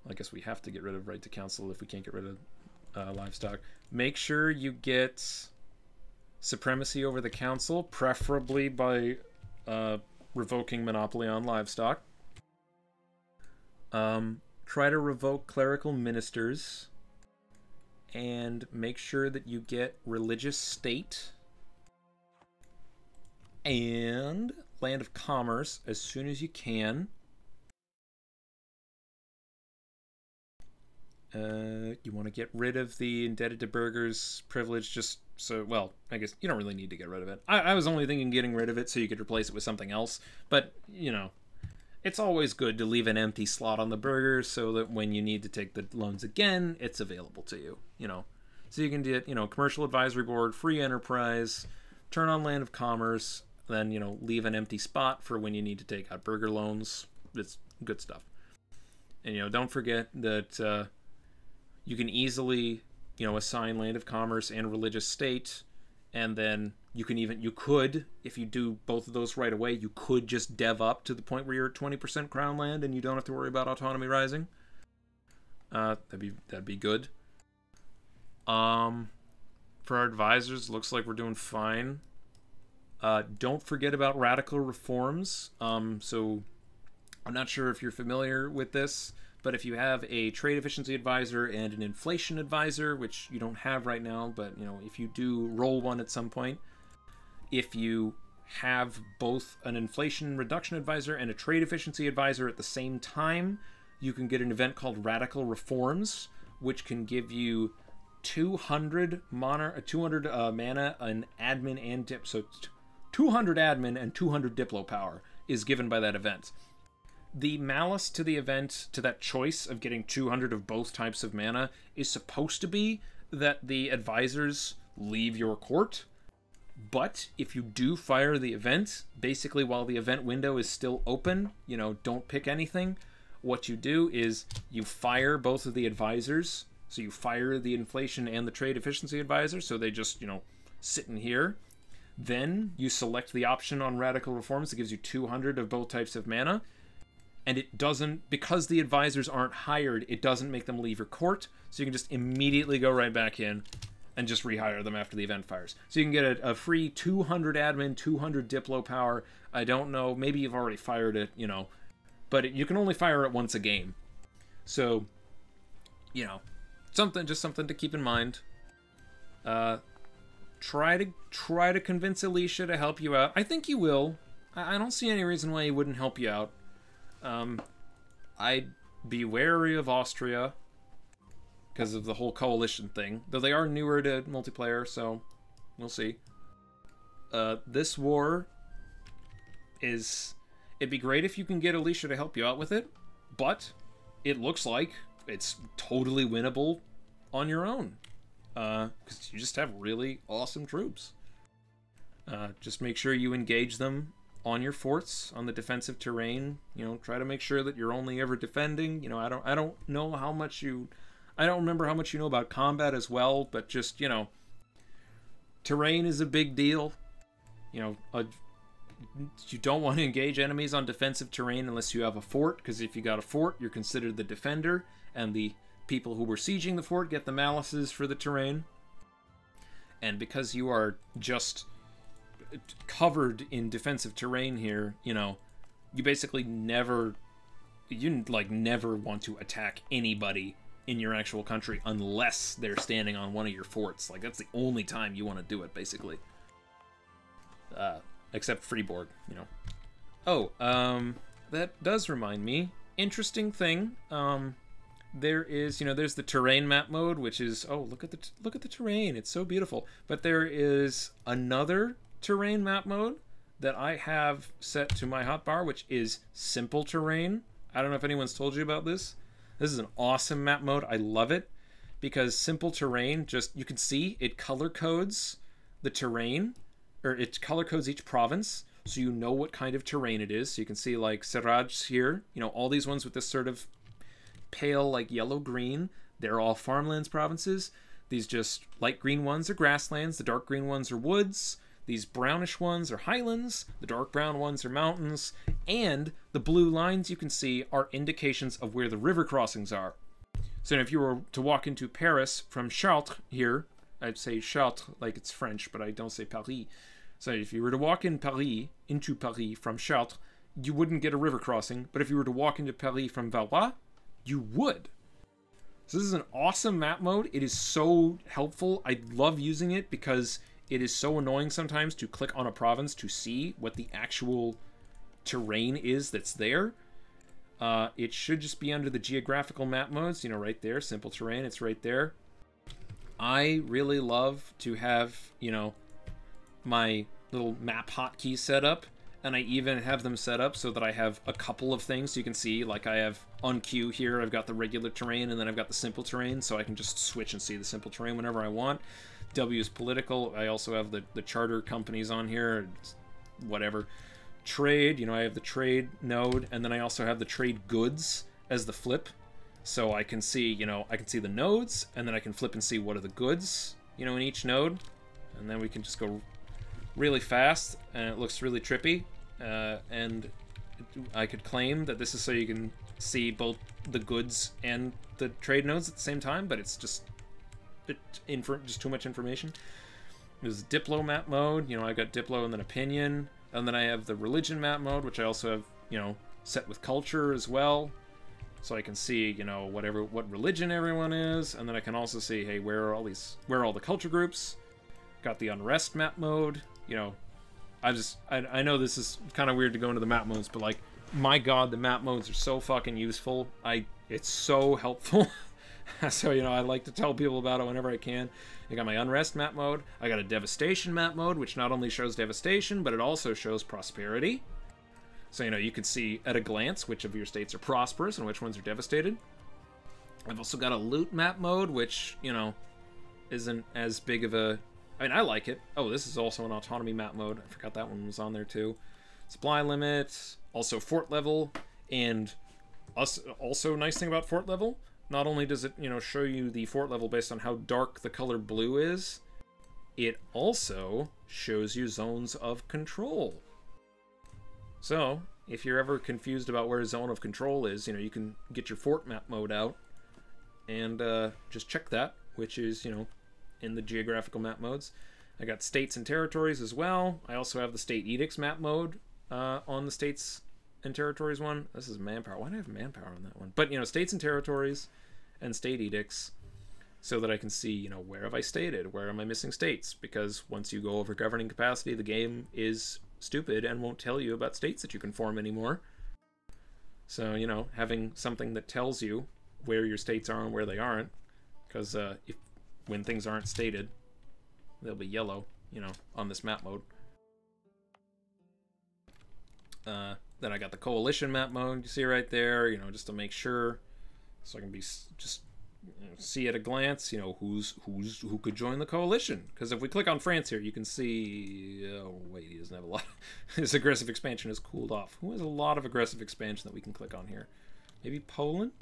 A: I guess we have to get rid of right to council if we can't get rid of livestock. Make sure you get supremacy over the council, preferably by revoking monopoly on livestock. Try to revoke clerical ministers, and make sure that you get religious state and land of commerce as soon as you can. You want to get rid of the indebted to burghers privilege, just so, well, I guess you don't really need to get rid of it. I was only thinking getting rid of it so you could replace it with something else, but, you know, it's always good to leave an empty slot on the burghers so that when you need to take the loans again, it's available to you, you know. So you can get, you know, commercial advisory board, free enterprise, turn on land of commerce, then, you know, leave an empty spot for when you need to take out burgher loans. It's good stuff. And, you know, don't forget that you can easily, you know, assign land of commerce and religious state, and then you could, if you do both of those right away, you could just dev up to the point where you're at 20% crown land and you don't have to worry about autonomy rising. That'd be good. For our advisors, looks like we're doing fine. Don't forget about radical reforms. So I'm not sure if you're familiar with this, but if you have a trade efficiency advisor and an inflation advisor, which you don't have right now, but you know, if you do roll one at some point, if you have both an inflation reduction advisor and a trade efficiency advisor at the same time, you can get an event called Radical Reforms, which can give you 200 mana, and admin and dip. So 200 admin and 200 diplo power is given by that event. The malus to the event, to that choice of getting 200 of both types of mana, is supposed to be that the advisors leave your court. But if you do fire the event, basically while the event window is still open, you know, don't pick anything. What you do is you fire both of the advisors. So you fire the inflation and the trade efficiency advisor, so they just, you know, sit in here. Then you select the option on Radical Reforms that gives you 200 of both types of mana. And it doesn't, because the advisors aren't hired, it doesn't make them leave your court. So you can just immediately go right back in and just rehire them after the event fires. So you can get a free 200 admin, 200 diplo power. I don't know, maybe you've already fired it, you know. But you can only fire it once a game. So, you know, just something to keep in mind. Try to convince Alicia to help you out. I think you will. I don't see any reason why he wouldn't help you out. I'd be wary of Austria because of the whole coalition thing. Though they are newer to multiplayer, so we'll see. This war is... It'd be great if you can get Alicia to help you out with it, but it looks like it's totally winnable on your own. Because you just have really awesome troops. Just make sure you engage them on your forts, on the defensive terrain. You know, try to make sure that you're only ever defending. You know, I don't know how much you... I don't remember how much you know about combat as well, but just, you know, terrain is a big deal. You know, you don't want to engage enemies on defensive terrain unless you have a fort, because if you got a fort, you're considered the defender, and the people who were sieging the fort get the Maluses for the terrain. And because you are just covered in defensive terrain here, you know, you basically never want to attack anybody in your actual country unless they're standing on one of your forts. Like, that's the only time you want to do it, basically. Except Fribourg, you know. Oh, that does remind me. Interesting thing. There is, you know, there's the terrain map mode, which is, oh, look at the terrain. It's so beautiful. But there is another terrain map mode that I have set to my hotbar, which is simple terrain. I don't know if anyone's told you about this. This is an awesome map mode. I love it because simple terrain, just, you can see it color codes the terrain, or it color codes each province, so you know what kind of terrain it is. So you can see like Seraj here, you know, all these ones with this sort of pale like yellow-green, they're all farmlands provinces. These just light green ones are grasslands, the dark green ones are woods, these brownish ones are highlands, the dark brown ones are mountains, and the blue lines you can see are indications of where the river crossings are. So if you were to walk into Paris from Chartres here, I'd say Chartres like it's French, but I don't say Paris. So if you were to walk into Paris from Chartres, you wouldn't get a river crossing, but if you were to walk into Paris from Valois, you would. So this is an awesome map mode. It is so helpful. I love using it because it is so annoying sometimes to click on a province to see what the actual terrain is that's there. It should just be under the geographical map modes, you know, right there, simple terrain, it's right there. I really love to have, you know, my little map hotkeys set up, and I even have them set up so that I have a couple of things. So you can see, like, I have on queue here, I've got the regular terrain, and then I've got the simple terrain, so I can just switch and see the simple terrain whenever I want. W is political. I also have the charter companies on here, whatever. Trade, you know, I have the trade node, and then I also have the trade goods as the flip. So I can see, you know, I can see the nodes, and then I can flip and see what are the goods, you know, in each node. And then we can just go really fast, and it looks really trippy. And I could claim that this is so you can see both the goods and the trade nodes at the same time, but it's just just too much information. There's Diplo map mode. You know, I've got Diplo and then opinion, and then I have the religion map mode, which I also have, you know, set with culture as well, so I can see, you know, what religion everyone is, and then I can also see, hey, where are all the culture groups? Got the unrest map mode. You know, I know this is kind of weird to go into the map modes, but like, my god, the map modes are so fucking useful. It's so helpful. So, you know, I like to tell people about it whenever I can. I got my unrest map mode. I got a devastation map mode, which not only shows devastation, but it also shows prosperity. So, you know, you can see at a glance which of your states are prosperous and which ones are devastated. I've also got a loot map mode, which, you know, isn't as big of a... I mean, I like it. Oh, this is also an autonomy map mode. I forgot that one was on there too. Supply limit, also fort level, and also nice thing about fort level, not only does it, you know, show you the fort level based on how dark the color blue is, it also shows you zones of control. So, if you're ever confused about where a zone of control is, you know, you can get your fort map mode out and just check that, which is, you know, in the geographical map modes. I got states and territories as well. I also have the state edicts map mode on the states and territories one. This is manpower. Why do I have manpower on that one? But, you know, states and territories and state edicts, so that I can see, you know, where have I stated? Where am I missing states? Because once you go over governing capacity, the game is stupid and won't tell you about states that you can form anymore. So, you know, having something that tells you where your states are and where they aren't, because when things aren't stated, they'll be yellow, you know, on this map mode. Then I got the coalition map mode, you see right there, you know, just to make sure, so I can just, you know, see at a glance, you know, who could join the coalition. Because if we click on France here, you can see, oh wait, he doesn't have a lot. His aggressive expansion has cooled off. Who has a lot of aggressive expansion that we can click on here? Maybe Poland?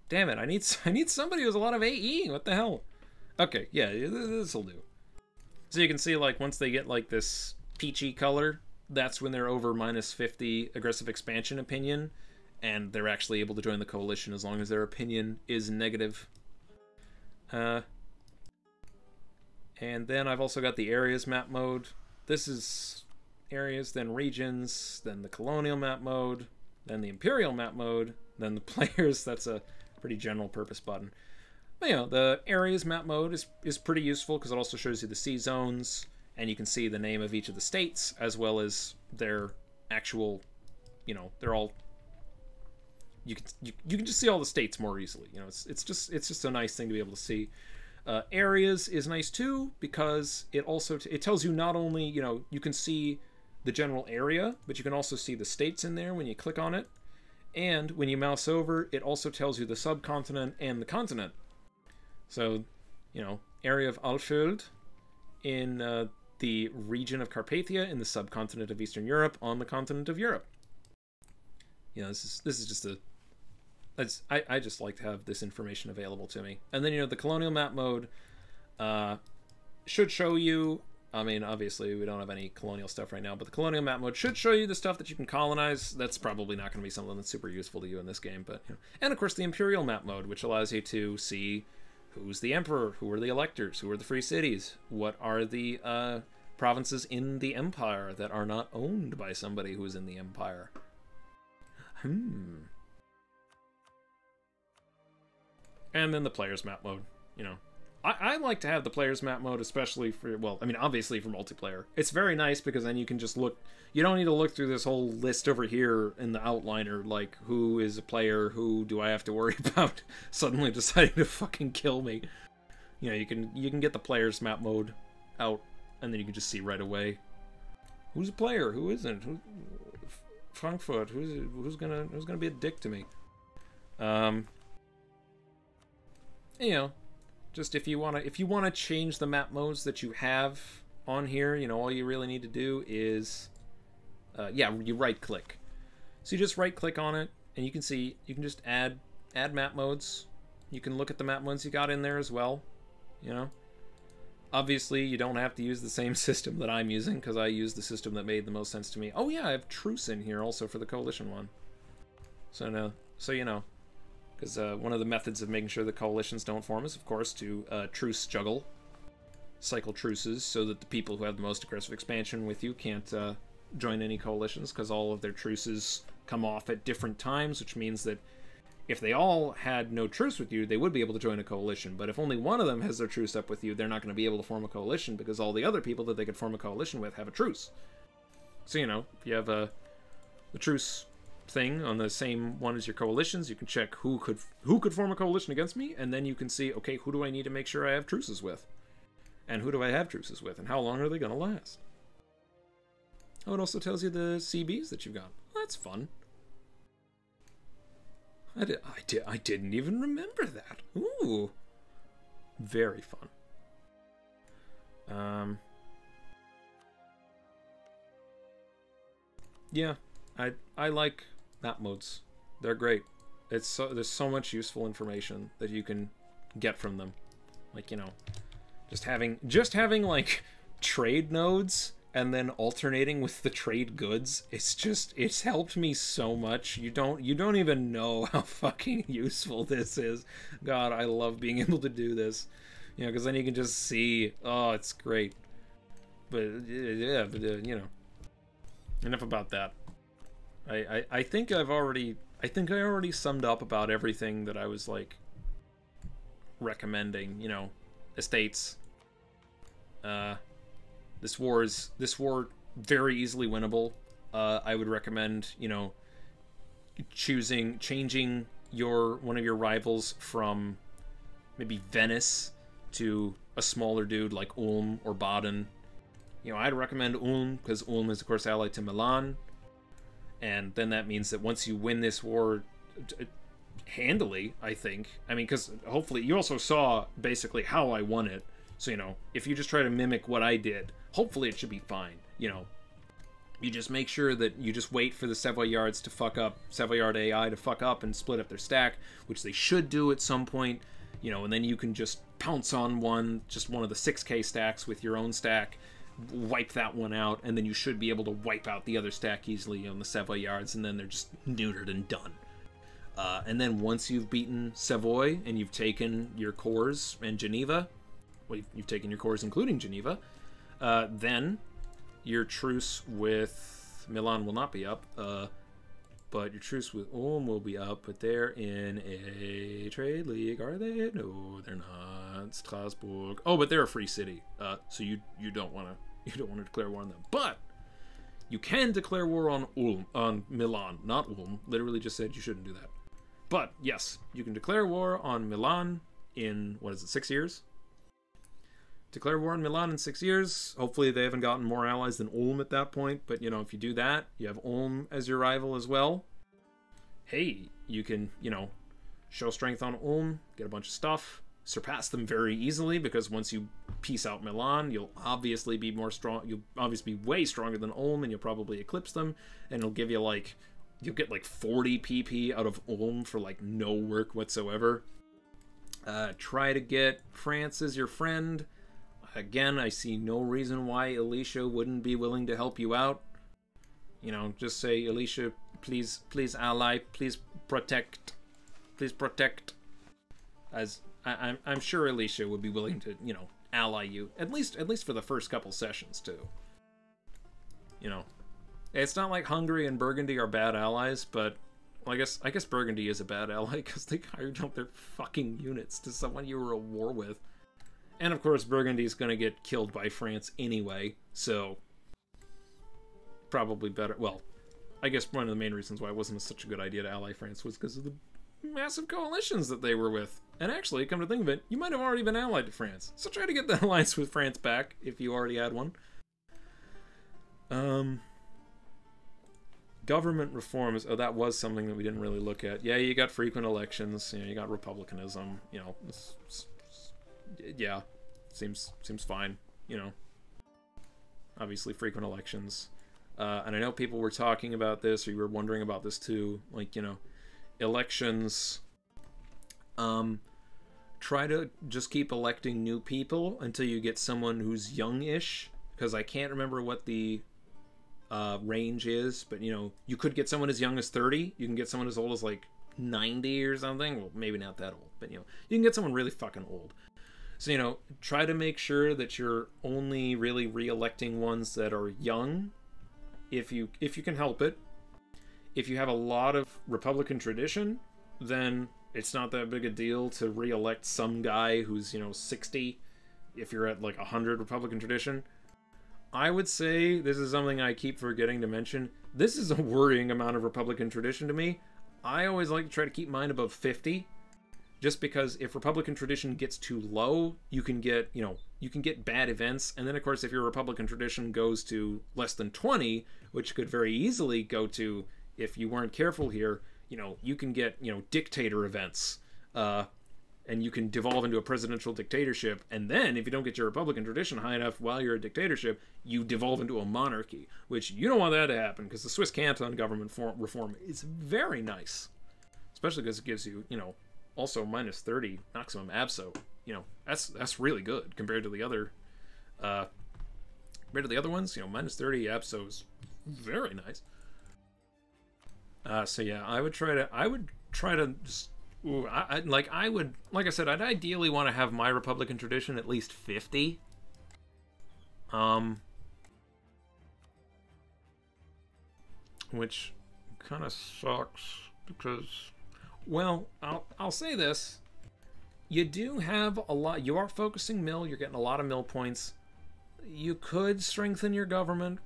A: Damn it, I need somebody who has a lot of AE. What the hell? Okay, yeah, this'll do. So you can see, like, once they get like this peachy color, that's when they're over -50 aggressive expansion opinion, and they're actually able to join the coalition as long as their opinion is negative. And then I've also got the areas map mode. This is areas, then regions, then the colonial map mode, then the imperial map mode, then the players. That's a pretty general purpose button. But, you know, the areas map mode is pretty useful because it also shows you the sea zones, and you can see the name of each of the states as well as their actual, you know, they're all, you can just see all the states more easily. You know, it's just a nice thing to be able to see. Areas is nice too because it also it tells you not only, you know, you can see the general area, but you can also see the states in there when you click on it. And when you mouse over, it also tells you the subcontinent and the continent. So, you know, area of Alfeld in the region of Carpathia in the subcontinent of Eastern Europe on the continent of Europe. You know, this is just a... I just like to have this information available to me. And then, you know, the colonial map mode should show you... I mean, obviously, we don't have any colonial stuff right now, but the colonial map mode should show you the stuff that you can colonize. That's probably not going to be something that's super useful to you in this game, but, you know. And, of course, the imperial map mode, which allows you to see who's the emperor, who are the electors, who are the free cities, what are the provinces in the empire that are not owned by somebody who is in the empire. And then the player's map mode, you know. I like to have the player's map mode, especially for, well, I mean, obviously for multiplayer. It's very nice because then you can just look, you don't need to look through this whole list over here in the outliner, like, who is a player, who do I have to worry about suddenly deciding to fucking kill me. You know, you can get the player's map mode out, and then you can just see right away who's a player, who isn't, Frankfurt, who's gonna be a dick to me. You know, just if you wanna change the map modes that you have on here, you know, all you really need to do is, yeah, you right click. So you just right click on it, and you can see you can just add map modes. You can look at the map modes you got in there as well. You know, obviously you don't have to use the same system that I'm using because I use the system that made the most sense to me. Oh yeah, I have truce in here also for the coalition one. So no, so you know, Because one of the methods of making sure that coalitions don't form is, of course, to truce juggle. Cycle truces so that the people who have the most aggressive expansion with you can't join any coalitions, because all of their truces come off at different times, which means that if they all had no truce with you, they would be able to join a coalition. But if only one of them has their truce up with you, they're not going to be able to form a coalition, because all the other people that they could form a coalition with have a truce. So, you know, if you have the truce thing on the same one as your coalitions, you can check who could form a coalition against me, and then you can see, okay, who do I need to make sure I have truces with? And who do I have truces with? And how long are they going to last? Oh, it also tells you the CBs that you've got. Well, that's fun. I didn't even remember that. Ooh. Very fun. Yeah, I like map modes. They're great. There's so much useful information that you can get from them. Like, you know, just having like trade nodes and then alternating with the trade goods. It's helped me so much. You don't even know how fucking useful this is. God, I love being able to do this. You know, because then you can just see, oh, it's great. But yeah, you know, enough about that. I think I already summed up about everything that I was like recommending. You know, estates. This war very easily winnable. I would recommend, you know, changing one of your rivals from maybe Venice to a smaller dude like Ulm or Baden. You know, I'd recommend Ulm because Ulm is of course allied to Milan. And then that means that once you win this war handily, I think. I mean, because hopefully you also saw basically how I won it. So, you know, if you just try to mimic what I did, hopefully it should be fine. You know, you just make sure that you just wait for the Savoyards to fuck up, Savoyard AI to fuck up and split up their stack, which they should do at some point. You know, and then you can just pounce on just one of the 6k stacks with your own stack, wipe that one out, and then you should be able to wipe out the other stack easily on the Savoyards, and then they're just neutered and done. And then once you've beaten Savoy and you've taken your cores and Geneva, well, you've taken your cores including Geneva, then your truce with Milan will not be up, but your truce with Ulm will be up, but they're in a trade league, are they? No, they're not. Strasbourg. Oh, but they're a free city, so you don't want to declare war on them. But you can declare war on Milan, not Ulm. Literally just said you shouldn't do that. But yes, you can declare war on Milan in, what is it, 6 years? Declare war on Milan in 6 years. Hopefully they haven't gotten more allies than Ulm at that point, but you know, if you do that, you have Ulm as your rival as well. Hey, you can, you know, show strength on Ulm, get a bunch of stuff, surpass them very easily, because once you piece out Milan, you'll obviously be more strong. You'll obviously be way stronger than Ulm, and you'll probably eclipse them, and it'll give you like, you'll get like 40 PP out of Ulm for like no work whatsoever. Try to get France as your friend. Again, I see no reason why Alicia wouldn't be willing to help you out. You know, just say, Alicia, please ally, please protect. As I'm sure Alicia would be willing to, you know, ally you at least for the first couple sessions too. You know, it's not like Hungary and Burgundy are bad allies, but well, I guess Burgundy is a bad ally because they hired out their fucking units to someone you were at war with. And of course, Burgundy's going to get killed by France anyway, so probably better. Well, I guess one of the main reasons why it wasn't such a good idea to ally France was because of the massive coalitions that they were with. And actually, come to think of it, you might have already been allied to France. So try to get the alliance with France back if you already had one. Government reforms. Oh, that was something that we didn't really look at. Yeah, you got frequent elections. You know, you got republicanism. You know, yeah, seems fine. You know, obviously frequent elections. And I know people were talking about this, or you were wondering about this too. Like, you know, elections. Try to just keep electing new people until you get someone who's young-ish, because I can't remember what the range is, but you know, you could get someone as young as 30, you can get someone as old as like 90 or something. Well, maybe not that old, but you know, you can get someone really fucking old. So, you know, try to make sure that you're only really re-electing ones that are young, if you can help it. If you have a lot of Republican tradition, then it's not that big a deal to re-elect some guy who's, you know, 60, if you're at like 100 Republican tradition. I would say, this is something I keep forgetting to mention, this is a worrying amount of Republican tradition to me. I always like to try to keep mine above 50, just because if Republican tradition gets too low, you can get, you know, you can get bad events. And then, of course, if your Republican tradition goes to less than 20, which could very easily go to, if you weren't careful here, you know, you can get, you know, dictator events, and you can devolve into a presidential dictatorship. And then, if you don't get your Republican tradition high enough while you're a dictatorship, you devolve into a monarchy, which you don't want that to happen, because the Swiss canton government reform is very nice, especially because it gives you, you know, also minus 30 maximum abso. You know, that's really good compared to the other ones. You know, minus 30 abso is very nice. So yeah, I would try to just, like I said, I'd ideally want to have my Republican tradition at least 50. Which kind of sucks because, well, I'll say this. You do have a lot, you are focusing mill, you're getting a lot of mill points. You could strengthen your government.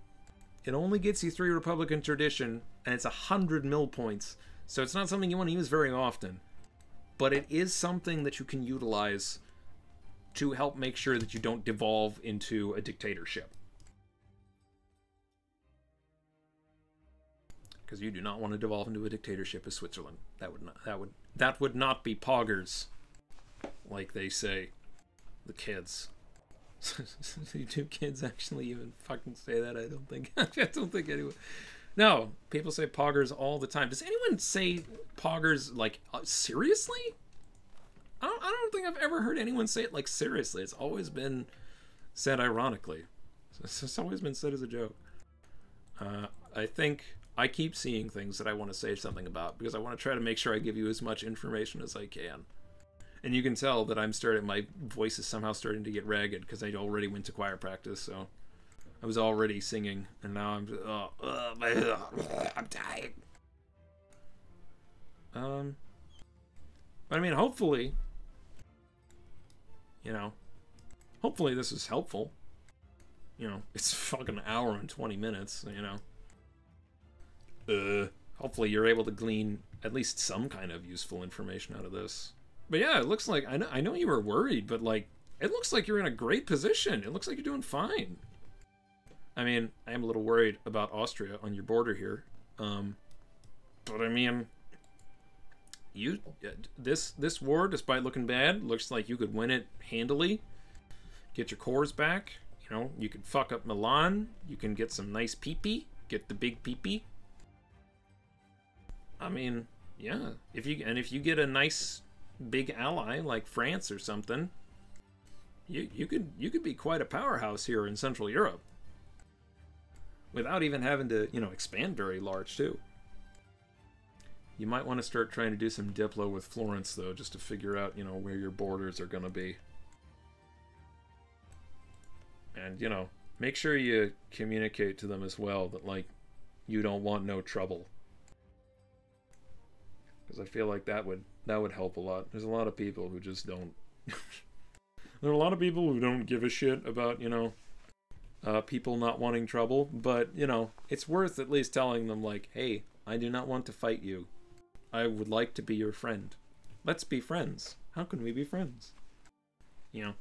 A: It only gets you 3 Republican tradition, and it's 100 mill points. So it's not something you want to use very often. But it is something that you can utilize to help make sure that you don't devolve into a dictatorship. Because you do not want to devolve into a dictatorship as Switzerland. That would not be poggers, like they say, the kids. Do kids actually even fucking say that? I don't think. I don't think anyone. No, people say poggers all the time. Does anyone say poggers like seriously? I don't think I've ever heard anyone say it like seriously. It's always been said ironically. It's always been said as a joke. I think I keep seeing things that I want to say something about because I want to try to make sure I give you as much information as I can. And you can tell that my voice is somehow starting to get ragged because I already went to choir practice, so I was already singing, and now I'm just, I'm tired. But I mean, hopefully, you know, hopefully this is helpful. You know, it's fucking an hour and 20 minutes, you know. Hopefully you're able to glean at least some kind of useful information out of this. But yeah, it looks like, I know you were worried, but like, it looks like you're in a great position. It looks like you're doing fine. I mean, I am a little worried about Austria on your border here. But I mean, this war, despite looking bad, looks like you could win it handily. Get your cores back. You know, you can fuck up Milan. You can get some nice pee-pee. Get the big pee-pee. I mean, yeah. If you get a nice big ally like France or something, you could be quite a powerhouse here in Central Europe. Without even having to, you know, expand very large too. You might want to start trying to do some Diplo with Florence though, just to figure out, you know, where your borders are gonna be. And, you know, make sure you communicate to them as well that, like, you don't want no trouble. Because I feel like that would help a lot. There's a lot of people who just don't. There are a lot of people who don't give a shit about, you know, people not wanting trouble. But, you know, it's worth at least telling them, like, hey, I do not want to fight you. I would like to be your friend. Let's be friends. How can we be friends? You know.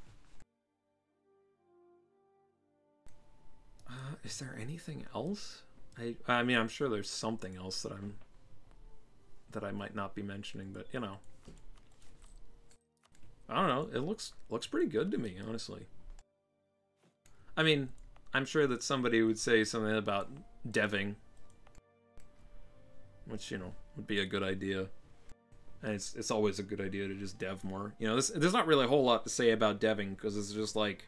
A: Is there anything else? I mean, I'm sure there's something else that I might not be mentioning, but you know, I don't know. It looks pretty good to me, honestly. I mean, I'm sure that somebody would say something about deving, which, you know, would be a good idea. And it's always a good idea to just dev more. You know, there's not really a whole lot to say about deving because it's just like,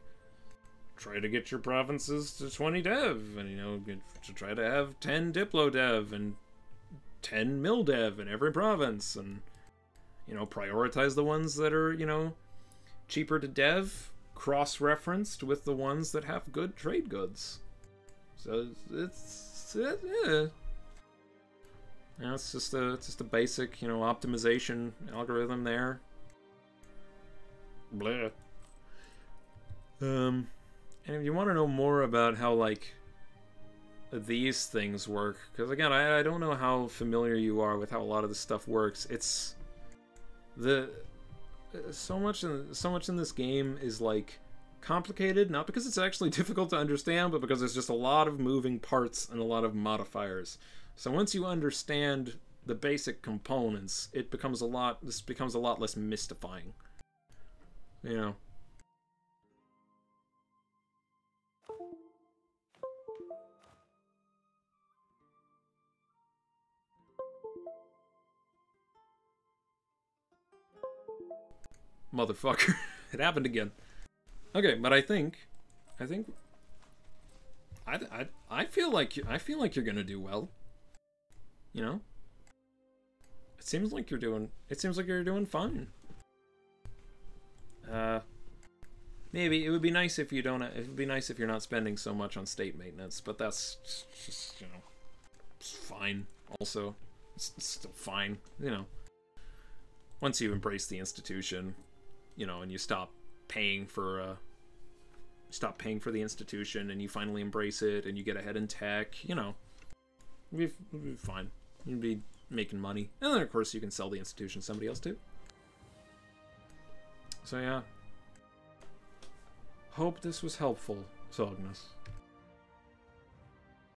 A: try to get your provinces to 20 dev, and, you know, to try to have 10 Diplo dev and 10 mildev in every province, and, you know, prioritize the ones that are, you know, cheaper to dev, cross-referenced with the ones that have good trade goods. So it's you know, it's just a basic, you know, optimization algorithm there. Blah. And if you want to know more about how, like, these things work, because again, I don't know how familiar you are with how a lot of this stuff works. It's so much in this game is, like, complicated, not because it's actually difficult to understand, but because there's just a lot of moving parts and a lot of modifiers. So once you understand the basic components, this becomes a lot less mystifying. You know. Motherfucker. It happened again. Okay, but I feel like you're gonna do well. You know? It seems like you're doing fine. Maybe it would be nice if you don't. It would be nice if you're not spending so much on state maintenance, but that's just, you know, it's fine. Also, it's still fine. You know, once you embrace the institution, you know, and you stop paying for the institution, and you finally embrace it, and you get ahead in tech, you know, it'll be fine. You'll be making money, and then of course you can sell the institution to somebody else too. So yeah. Hope this was helpful, Sognus.